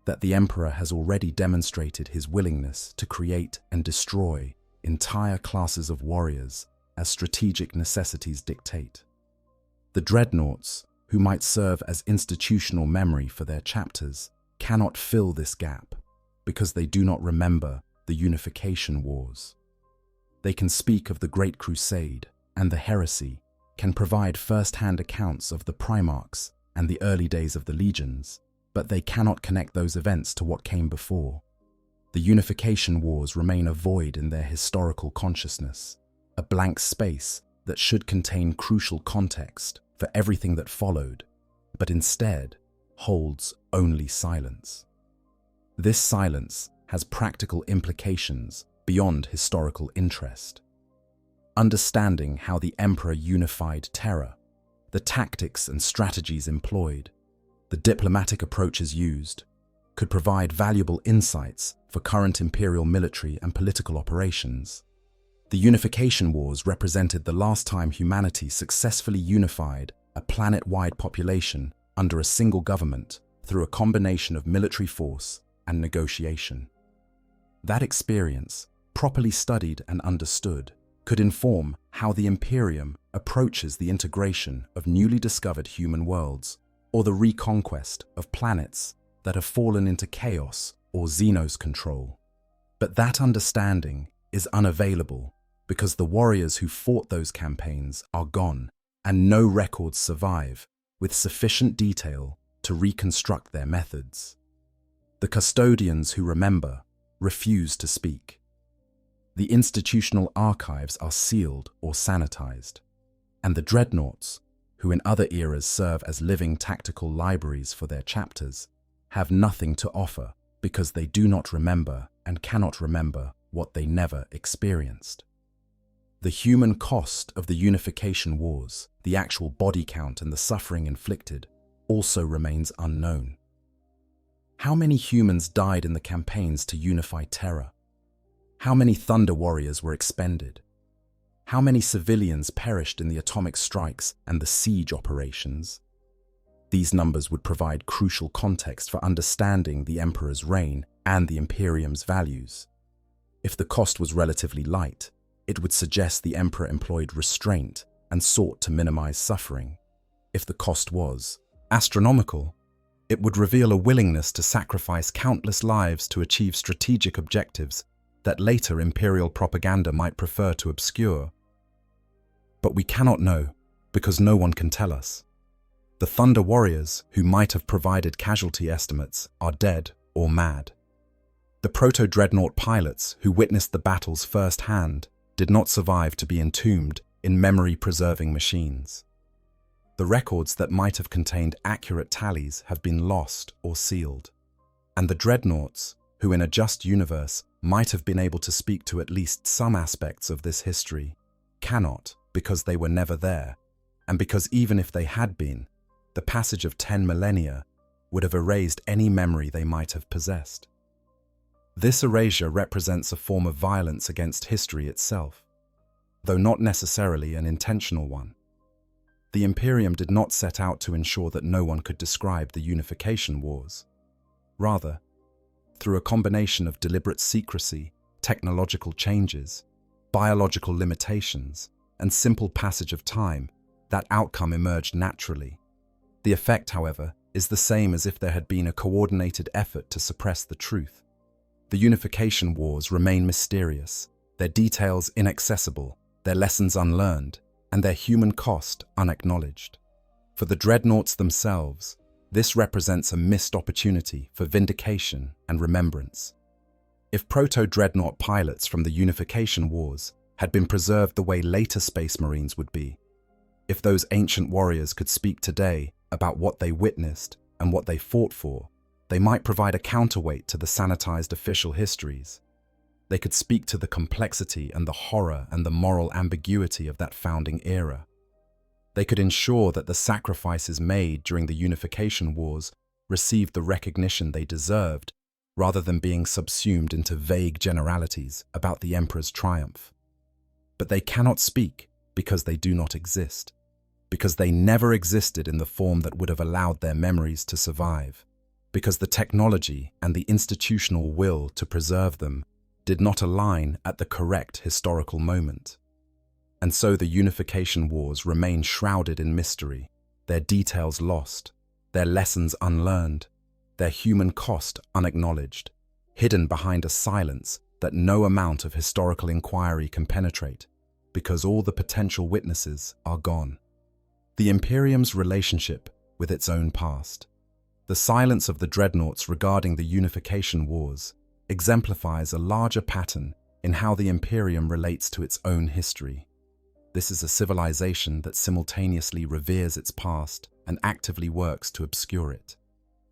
that the Emperor has already demonstrated his willingness to create and destroy entire classes of warriors as strategic necessities dictate. The Dreadnoughts, who might serve as institutional memory for their chapters, cannot fill this gap because they do not remember the Unification wars. They can speak of the Great Crusade and the Heresy, can provide first-hand accounts of the Primarchs and the early days of the Legions, but they cannot connect those events to what came before. The Unification wars remain a void in their historical consciousness, a blank space that should contain crucial context for everything that followed, but instead holds only silence. This silence has practical implications beyond historical interest. Understanding how the Emperor unified terror, the tactics and strategies employed, the diplomatic approaches used, could provide valuable insights for current Imperial military and political operations. The Unification wars represented the last time humanity successfully unified a planet-wide population under a single government through a combination of military force and negotiation. That experience, properly studied and understood, could inform how the Imperium approaches the integration of newly discovered human worlds or the reconquest of planets that have fallen into chaos or Xenos control. But that understanding is unavailable because the warriors who fought those campaigns are gone and no records survive with sufficient detail to reconstruct their methods. The custodians who remember refuse to speak. The institutional archives are sealed or sanitized, and the Dreadnoughts, who in other eras serve as living tactical libraries for their chapters, have nothing to offer because they do not remember and cannot remember what they never experienced. The human cost of the Unification Wars, the actual body count and the suffering inflicted, also remains unknown. How many humans died in the campaigns to unify Terra? How many Thunder Warriors were expended? How many civilians perished in the atomic strikes and the siege operations? These numbers would provide crucial context for understanding the Emperor's reign and the Imperium's values. If the cost was relatively light, it would suggest the Emperor employed restraint and sought to minimize suffering. If the cost was astronomical, it would reveal a willingness to sacrifice countless lives to achieve strategic objectives that later imperial propaganda might prefer to obscure. But we cannot know, because no one can tell us. The Thunder Warriors, who might have provided casualty estimates, are dead or mad. The proto-dreadnought pilots who witnessed the battles firsthand did not survive to be entombed in memory-preserving machines. The records that might have contained accurate tallies have been lost or sealed. And the Dreadnoughts, who in a just universe might have been able to speak to at least some aspects of this history, cannot because they were never there, and because even if they had been, the passage of 10 millennia would have erased any memory they might have possessed. This erasure represents a form of violence against history itself, though not necessarily an intentional one. The Imperium did not set out to ensure that no one could describe the Unification Wars. Rather, through a combination of deliberate secrecy, technological changes, biological limitations, and simple passage of time, that outcome emerged naturally. The effect, however, is the same as if there had been a coordinated effort to suppress the truth. The Unification Wars remain mysterious, their details inaccessible, their lessons unlearned, and their human cost unacknowledged. For the Dreadnoughts themselves, this represents a missed opportunity for vindication and remembrance. If proto-dreadnought pilots from the Unification Wars had been preserved the way later Space Marines would be, if those ancient warriors could speak today about what they witnessed and what they fought for, they might provide a counterweight to the sanitized official histories. They could speak to the complexity and the horror and the moral ambiguity of that founding era. They could ensure that the sacrifices made during the Unification Wars received the recognition they deserved, rather than being subsumed into vague generalities about the Emperor's triumph. But they cannot speak because they do not exist, because they never existed in the form that would have allowed their memories to survive, because the technology and the institutional will to preserve them did not align at the correct historical moment. And so the Unification Wars remain shrouded in mystery, their details lost, their lessons unlearned, their human cost unacknowledged, hidden behind a silence that no amount of historical inquiry can penetrate, because all the potential witnesses are gone. The Imperium's relationship with its own past. The silence of the Dreadnoughts regarding the Unification Wars exemplifies a larger pattern in how the Imperium relates to its own history. This is a civilization that simultaneously reveres its past and actively works to obscure it,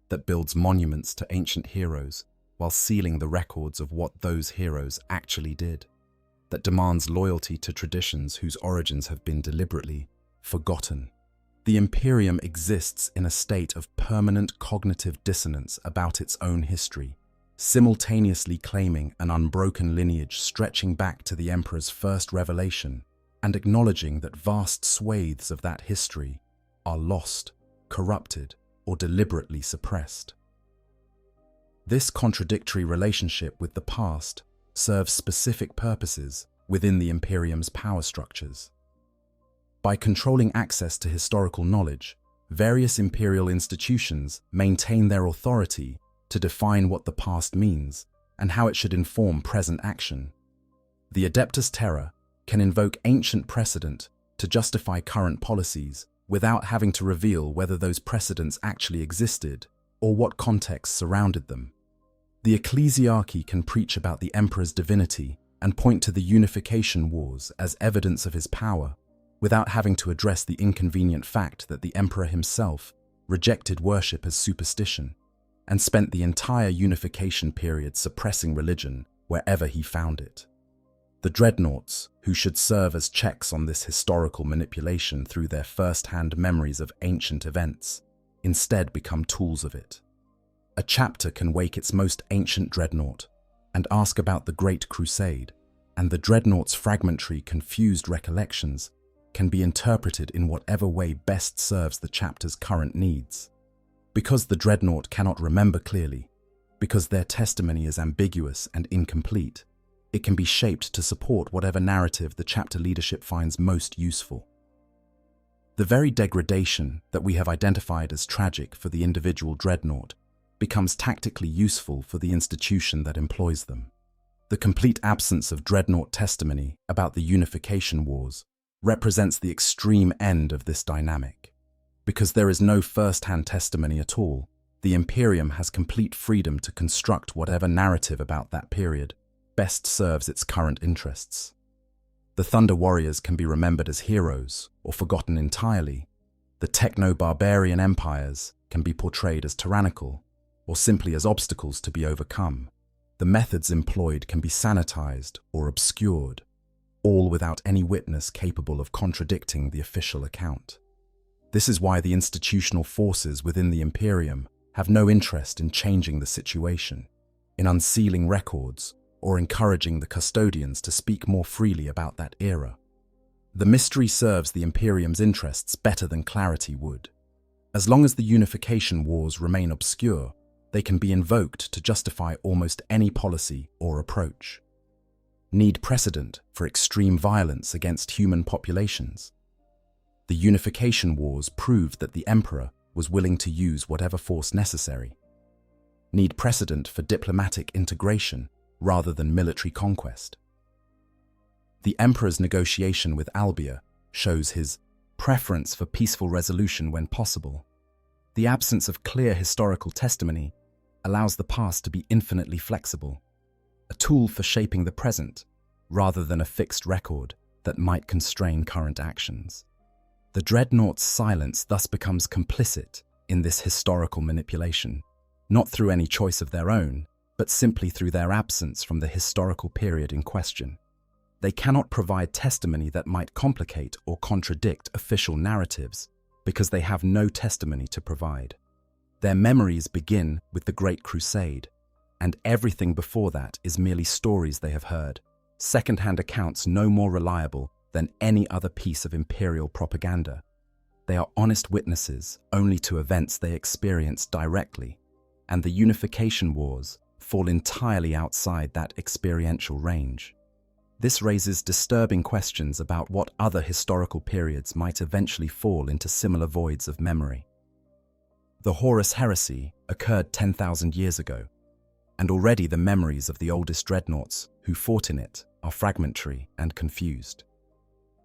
that builds monuments to ancient heroes while sealing the records of what those heroes actually did, that demands loyalty to traditions whose origins have been deliberately forgotten. The Imperium exists in a state of permanent cognitive dissonance about its own history, simultaneously claiming an unbroken lineage stretching back to the Emperor's first revelation, and acknowledging that vast swathes of that history are lost, corrupted, or deliberately suppressed. This contradictory relationship with the past serves specific purposes within the Imperium's power structures. By controlling access to historical knowledge, various imperial institutions maintain their authority to define what the past means and how it should inform present action. The Adeptus Terra can invoke ancient precedent to justify current policies without having to reveal whether those precedents actually existed or what context surrounded them. The ecclesiarchy can preach about the emperor's divinity and point to the Unification Wars as evidence of his power, without having to address the inconvenient fact that the emperor himself rejected worship as superstition and spent the entire Unification period suppressing religion wherever he found it. The Dreadnoughts, who should serve as checks on this historical manipulation through their first-hand memories of ancient events, instead become tools of it. A chapter can wake its most ancient dreadnought and ask about the Great Crusade, and the dreadnought's fragmentary, confused recollections can be interpreted in whatever way best serves the chapter's current needs. Because the dreadnought cannot remember clearly, because their testimony is ambiguous and incomplete, it can be shaped to support whatever narrative the chapter leadership finds most useful. The very degradation that we have identified as tragic for the individual dreadnought becomes tactically useful for the institution that employs them. The complete absence of dreadnought testimony about the Unification Wars represents the extreme end of this dynamic. Because there is no first-hand testimony at all, the Imperium has complete freedom to construct whatever narrative about that period best serves its current interests. The Thunder Warriors can be remembered as heroes or forgotten entirely. The techno-barbarian empires can be portrayed as tyrannical or simply as obstacles to be overcome. The methods employed can be sanitized or obscured, all without any witness capable of contradicting the official account. This is why the institutional forces within the Imperium have no interest in changing the situation, in unsealing records, or encouraging the custodians to speak more freely about that era. The mystery serves the Imperium's interests better than clarity would. As long as the Unification Wars remain obscure, they can be invoked to justify almost any policy or approach. Need precedent for extreme violence against human populations? The Unification Wars proved that the Emperor was willing to use whatever force necessary. Need precedent for diplomatic integration rather than military conquest? The Emperor's negotiation with Albia shows his preference for peaceful resolution when possible. The absence of clear historical testimony allows the past to be infinitely flexible, a tool for shaping the present rather than a fixed record that might constrain current actions. The Dreadnought's silence thus becomes complicit in this historical manipulation, not through any choice of their own, but simply through their absence from the historical period in question. They cannot provide testimony that might complicate or contradict official narratives because they have no testimony to provide. Their memories begin with the Great Crusade, and everything before that is merely stories they have heard, second-hand accounts no more reliable than any other piece of imperial propaganda. They are honest witnesses only to events they experienced directly, and the Unification Wars fall entirely outside that experiential range. This raises disturbing questions about what other historical periods might eventually fall into similar voids of memory. The Horus Heresy occurred 10,000 years ago, and already the memories of the oldest dreadnoughts who fought in it are fragmentary and confused.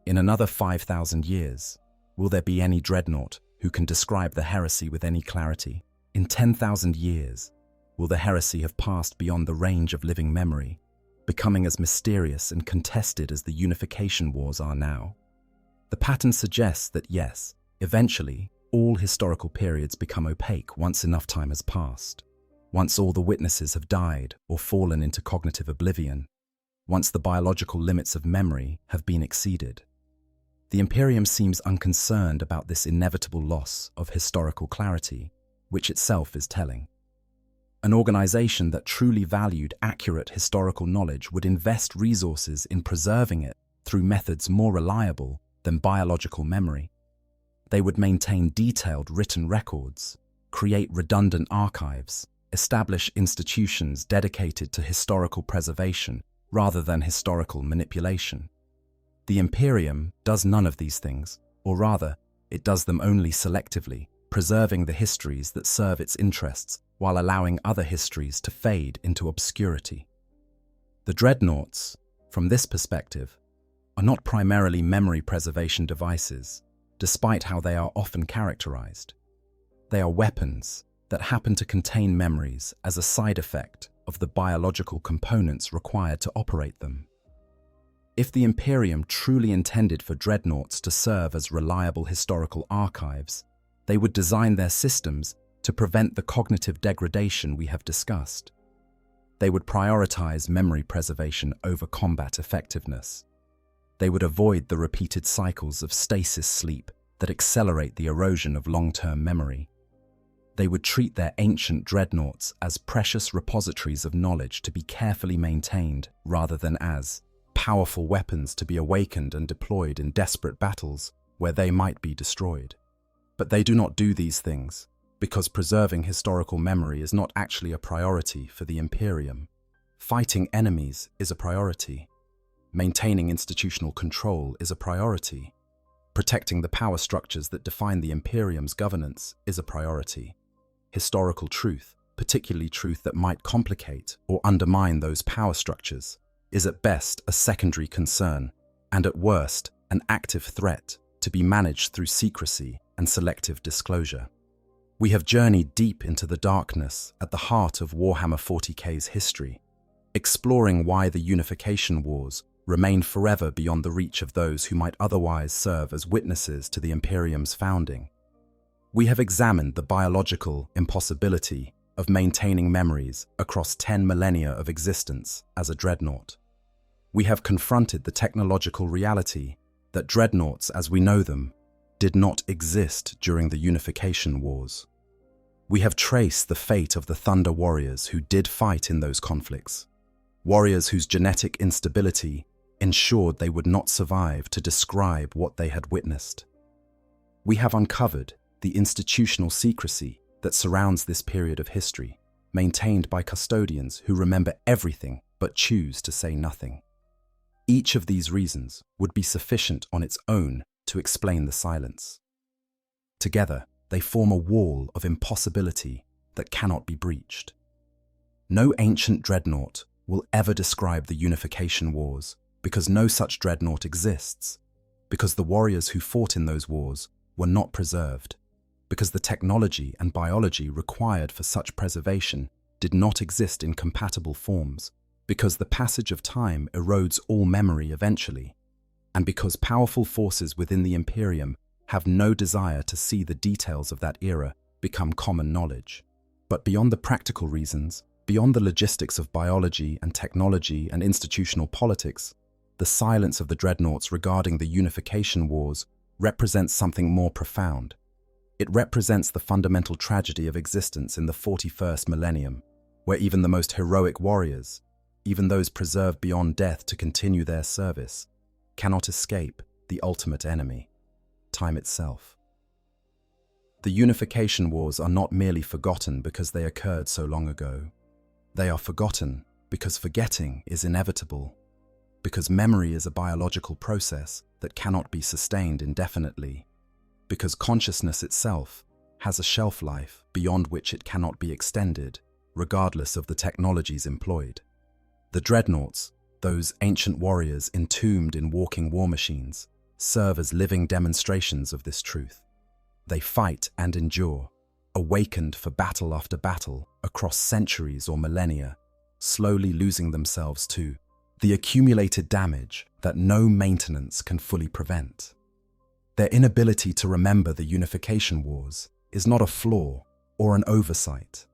In another 5,000 years, will there be any dreadnought who can describe the heresy with any clarity? In 10,000 years, will the heresy have passed beyond the range of living memory, becoming as mysterious and contested as the Unification Wars are now? The pattern suggests that yes, eventually, all historical periods become opaque once enough time has passed, once all the witnesses have died or fallen into cognitive oblivion, once the biological limits of memory have been exceeded. The Imperium seems unconcerned about this inevitable loss of historical clarity, which itself is telling. An organization that truly valued accurate historical knowledge would invest resources in preserving it through methods more reliable than biological memory. They would maintain detailed written records, create redundant archives, establish institutions dedicated to historical preservation rather than historical manipulation. The Imperium does none of these things, or rather, it does them only selectively, preserving the histories that serve its interests while allowing other histories to fade into obscurity. The Dreadnoughts, from this perspective, are not primarily memory preservation devices, despite how they are often characterized. They are weapons that happen to contain memories as a side effect of the biological components required to operate them. If the Imperium truly intended for dreadnoughts to serve as reliable historical archives, they would design their systems to prevent the cognitive degradation we have discussed. They would prioritize memory preservation over combat effectiveness. They would avoid the repeated cycles of stasis sleep that accelerate the erosion of long-term memory. They would treat their ancient dreadnoughts as precious repositories of knowledge to be carefully maintained rather than as powerful weapons to be awakened and deployed in desperate battles where they might be destroyed. But they do not do these things because preserving historical memory is not actually a priority for the Imperium. Fighting enemies is a priority. Maintaining institutional control is a priority. Protecting the power structures that define the Imperium's governance is a priority. Historical truth, particularly truth that might complicate or undermine those power structures, is at best a secondary concern, and at worst, an active threat to be managed through secrecy and selective disclosure. We have journeyed deep into the darkness at the heart of Warhammer 40k's history, exploring why the Unification Wars remain forever beyond the reach of those who might otherwise serve as witnesses to the Imperium's founding. We have examined the biological impossibility of maintaining memories across 10 millennia of existence as a dreadnought. We have confronted the technological reality that dreadnoughts as we know them did not exist during the Unification Wars. We have traced the fate of the Thunder warriors who did fight in those conflicts, warriors whose genetic instability ensured they would not survive to describe what they had witnessed. We have uncovered the institutional secrecy that surrounds this period of history, maintained by custodians who remember everything but choose to say nothing. Each of these reasons would be sufficient on its own to explain the silence. Together, they form a wall of impossibility that cannot be breached. No ancient dreadnought will ever describe the Unification Wars because no such dreadnought exists, because the warriors who fought in those wars were not preserved, because the technology and biology required for such preservation did not exist in compatible forms, because the passage of time erodes all memory eventually, and because powerful forces within the Imperium have no desire to see the details of that era become common knowledge. But beyond the practical reasons, beyond the logistics of biology and technology and institutional politics, the silence of the dreadnoughts regarding the Unification Wars represents something more profound. It represents the fundamental tragedy of existence in the 41st millennium, where even the most heroic warriors, even those preserved beyond death to continue their service, cannot escape the ultimate enemy, time itself. The Unification Wars are not merely forgotten because they occurred so long ago. They are forgotten because forgetting is inevitable, because memory is a biological process that cannot be sustained indefinitely, because consciousness itself has a shelf life beyond which it cannot be extended, regardless of the technologies employed. The dreadnoughts, those ancient warriors entombed in walking war machines, serve as living demonstrations of this truth. They fight and endure, awakened for battle after battle across centuries or millennia, slowly losing themselves to the accumulated damage that no maintenance can fully prevent. Their inability to remember the Unification Wars is not a flaw or an oversight.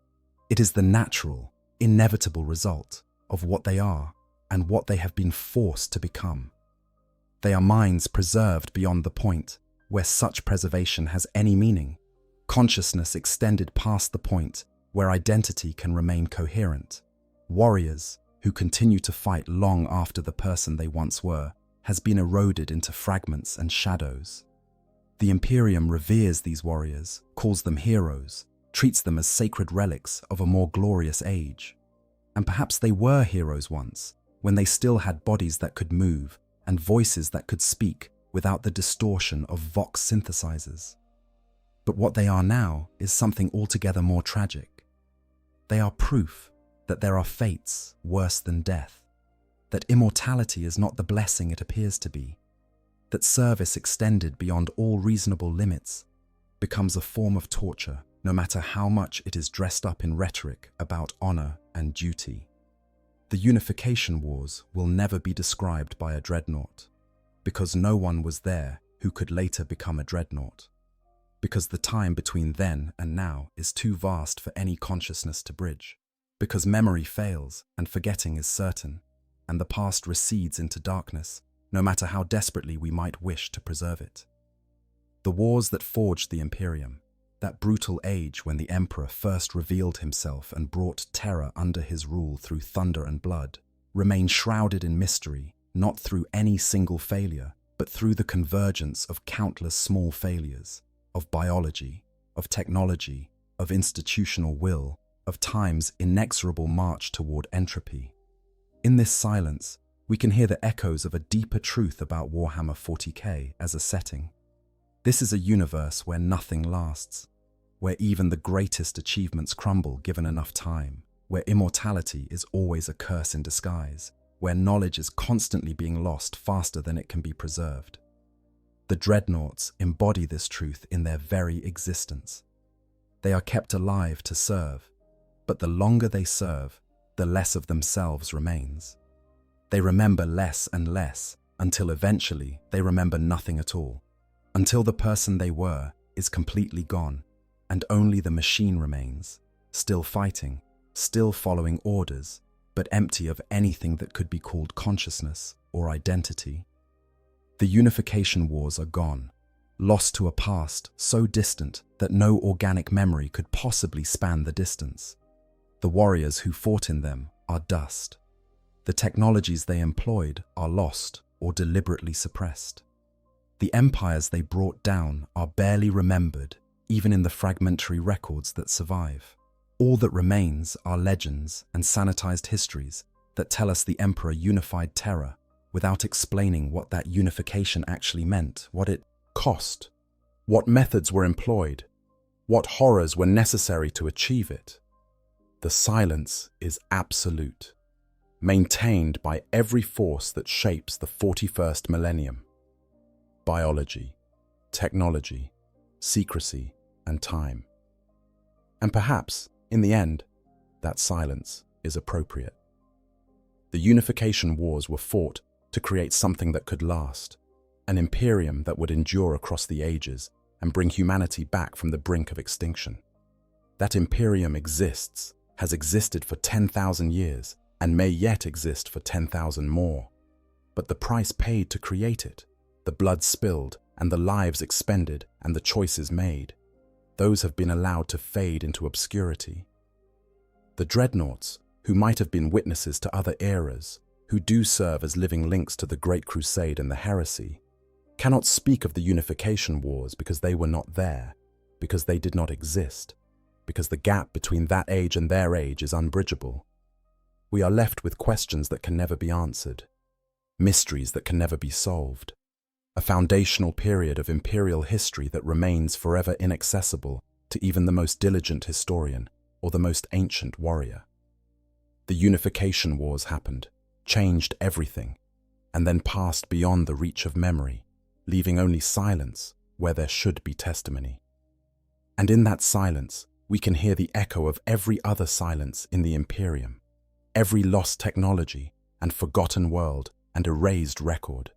It is the natural, inevitable result of what they are and what they have been forced to become. They are minds preserved beyond the point where such preservation has any meaning, consciousness extended past the point where identity can remain coherent. Warriors who continue to fight long after the person they once were has been eroded into fragments and shadows. The Imperium reveres these warriors, calls them heroes, treats them as sacred relics of a more glorious age. And perhaps they were heroes once, when they still had bodies that could move and voices that could speak without the distortion of Vox synthesizers. But what they are now is something altogether more tragic. They are proof that there are fates worse than death. that immortality is not the blessing it appears to be, that service extended beyond all reasonable limits becomes a form of torture, no matter how much it is dressed up in rhetoric about honor and duty. The Unification Wars will never be described by a dreadnought, because no one was there who could later become a dreadnought, because the time between then and now is too vast for any consciousness to bridge, because memory fails and forgetting is certain, and the past recedes into darkness, no matter how desperately we might wish to preserve it. The wars that forged the Imperium, that brutal age when the Emperor first revealed himself and brought terror under his rule through thunder and blood, remain shrouded in mystery, not through any single failure, but through the convergence of countless small failures, of biology, of technology, of institutional will, of time's inexorable march toward entropy. In this silence, we can hear the echoes of a deeper truth about Warhammer 40k as a setting. This is a universe where nothing lasts, where even the greatest achievements crumble given enough time, where immortality is always a curse in disguise, where knowledge is constantly being lost faster than it can be preserved. The Dreadnoughts embody this truth in their very existence. They are kept alive to serve, but the longer they serve, the less of themselves remains. They remember less and less, until eventually they remember nothing at all, until the person they were is completely gone, and only the machine remains, still fighting, still following orders, but empty of anything that could be called consciousness or identity. The Unification Wars are gone, lost to a past so distant that no organic memory could possibly span the distance. The warriors who fought in them are dust. The technologies they employed are lost or deliberately suppressed. The empires they brought down are barely remembered, even in the fragmentary records that survive. All that remains are legends and sanitized histories that tell us the Emperor unified terror without explaining what that unification actually meant, what it cost, what methods were employed, what horrors were necessary to achieve it. The silence is absolute, maintained by every force that shapes the 41st millennium. Biology, technology, secrecy, and time. And perhaps, in the end, that silence is appropriate. The Unification Wars were fought to create something that could last, an Imperium that would endure across the ages and bring humanity back from the brink of extinction. That Imperium exists, has existed for 10,000 years, and may yet exist for 10,000 more. But the price paid to create it, the blood spilled, and the lives expended, and the choices made, those have been allowed to fade into obscurity. The Dreadnoughts, who might have been witnesses to other eras, who do serve as living links to the Great Crusade and the heresy, cannot speak of the Unification Wars because they were not there, because they did not exist, because the gap between that age and their age is unbridgeable. We are left with questions that can never be answered, mysteries that can never be solved, a foundational period of imperial history that remains forever inaccessible to even the most diligent historian or the most ancient warrior. The Unification Wars happened, changed everything, and then passed beyond the reach of memory, leaving only silence where there should be testimony. And in that silence, we can hear the echo of every other silence in the Imperium, every lost technology and forgotten world and erased record,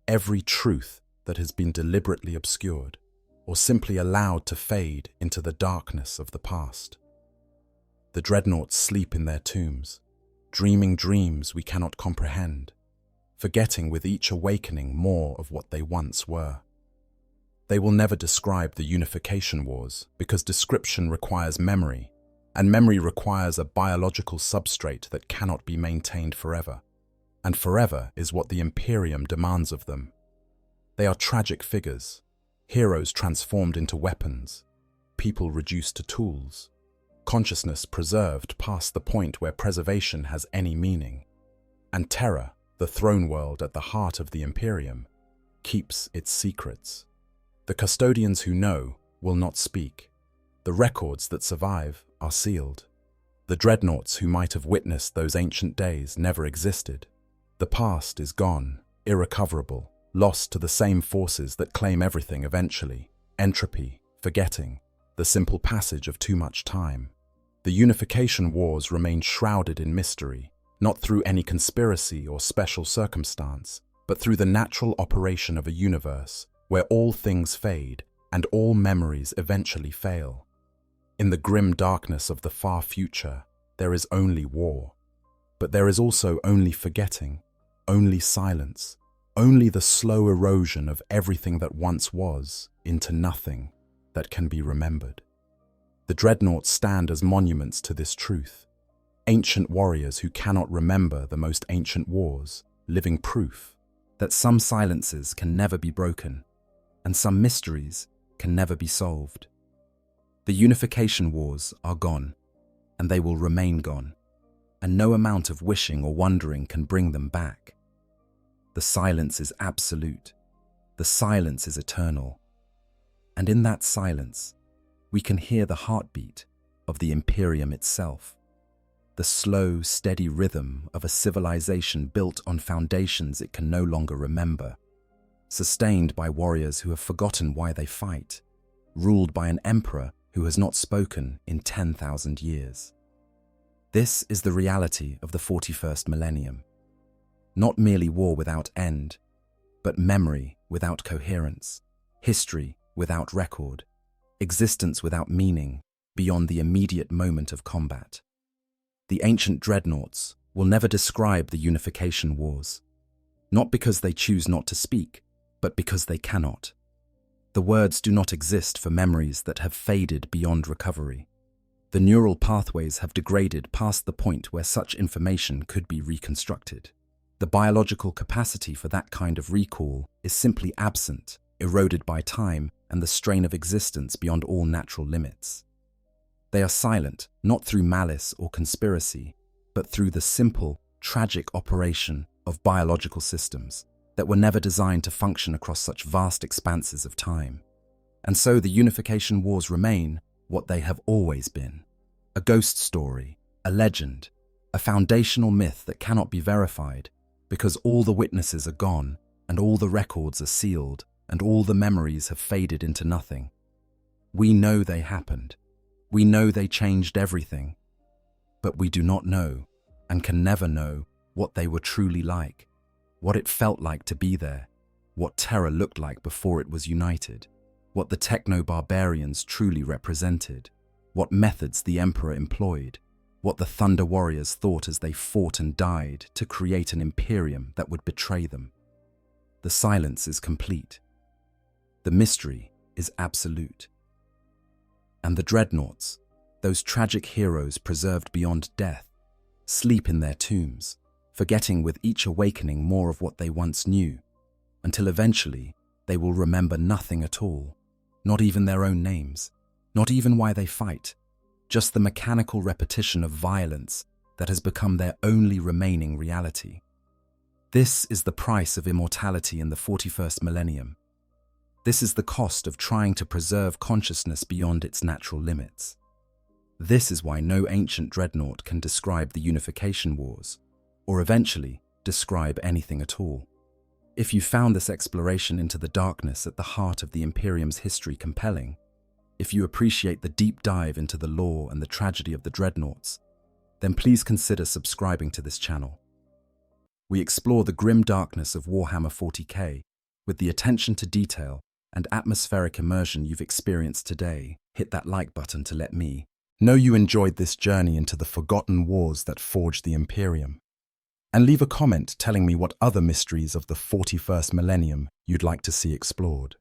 every truth that has been deliberately obscured or simply allowed to fade into the darkness of the past. The Dreadnoughts sleep in their tombs, dreaming dreams we cannot comprehend, forgetting with each awakening more of what they once were. They will never describe the Unification Wars because description requires memory, and memory requires a biological substrate that cannot be maintained forever. And forever is what the Imperium demands of them. They are tragic figures, heroes transformed into weapons, people reduced to tools, consciousness preserved past the point where preservation has any meaning. And terror, the throne world at the heart of the Imperium, keeps its secrets. The custodians who know will not speak. The records that survive are sealed. The Dreadnoughts who might have witnessed those ancient days never existed. The past is gone, irrecoverable, lost to the same forces that claim everything eventually: entropy, forgetting, the simple passage of too much time. The Unification Wars remain shrouded in mystery, not through any conspiracy or special circumstance, but through the natural operation of a universe where all things fade and all memories eventually fail. In the grim darkness of the far future, there is only war. But there is also only forgetting, only silence, only the slow erosion of everything that once was into nothing that can be remembered. The Dreadnoughts stand as monuments to this truth. Ancient warriors who cannot remember the most ancient wars, living proof that some silences can never be broken and some mysteries can never be solved. The Unification Wars are gone, and they will remain gone, and no amount of wishing or wondering can bring them back. The silence is absolute. The silence is eternal. And in that silence, we can hear the heartbeat of the Imperium itself, the slow, steady rhythm of a civilization built on foundations it can no longer remember, sustained by warriors who have forgotten why they fight, ruled by an emperor who has not spoken in 10,000 years. This is the reality of the 41st millennium. Not merely war without end, but memory without coherence, history without record, existence without meaning beyond the immediate moment of combat. The ancient Dreadnoughts will never describe the Unification Wars, not because they choose not to speak, but because they cannot. The words do not exist for memories that have faded beyond recovery. The neural pathways have degraded past the point where such information could be reconstructed. The biological capacity for that kind of recall is simply absent, eroded by time and the strain of existence beyond all natural limits. They are silent, not through malice or conspiracy, but through the simple, tragic operation of biological systems that were never designed to function across such vast expanses of time. And so the Unification Wars remain what they have always been: a ghost story, a legend, a foundational myth that cannot be verified because all the witnesses are gone and all the records are sealed and all the memories have faded into nothing. We know they happened. We know they changed everything. But we do not know, and can never know, what they were truly like, what it felt like to be there, what terror looked like before it was united, what the techno-barbarians truly represented, what methods the Emperor employed, what the Thunder Warriors thought as they fought and died to create an Imperium that would betray them. The silence is complete. The mystery is absolute. And the Dreadnoughts, those tragic heroes preserved beyond death, sleep in their tombs, forgetting with each awakening more of what they once knew, until eventually they will remember nothing at all, not even their own names, not even why they fight, just the mechanical repetition of violence that has become their only remaining reality. This is the price of immortality in the 41st millennium. This is the cost of trying to preserve consciousness beyond its natural limits. This is why no ancient dreadnought can describe the Unification Wars, or eventually describe anything at all. If you found this exploration into the darkness at the heart of the Imperium's history compelling, if you appreciate the deep dive into the lore and the tragedy of the Dreadnoughts, then please consider subscribing to this channel. We explore the grim darkness of Warhammer 40k with the attention to detail and atmospheric immersion you've experienced today. Hit that like button to let me know you enjoyed this journey into the forgotten wars that forged the Imperium. And leave a comment telling me what other mysteries of the 41st millennium you'd like to see explored.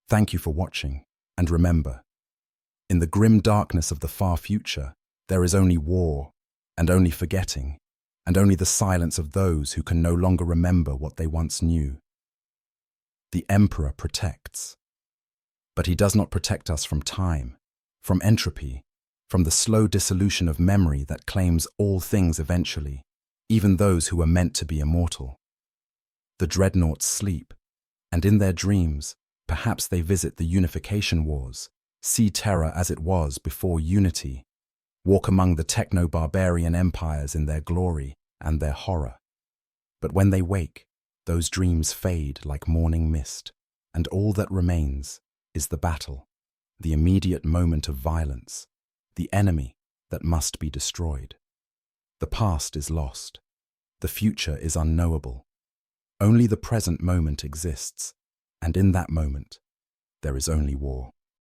Thank you for watching, and remember, in the grim darkness of the far future, there is only war, and only forgetting, and only the silence of those who can no longer remember what they once knew. The Emperor protects, but he does not protect us from time, from entropy, from the slow dissolution of memory that claims all things eventually, even those who were meant to be immortal. The Dreadnoughts sleep, and in their dreams, perhaps they visit the Unification Wars, see terror as it was before unity, walk among the techno-barbarian empires in their glory and their horror. But when they wake, those dreams fade like morning mist, and all that remains is the battle, the immediate moment of violence, the enemy that must be destroyed. The past is lost. The future is unknowable. Only the present moment exists, and in that moment, there is only war.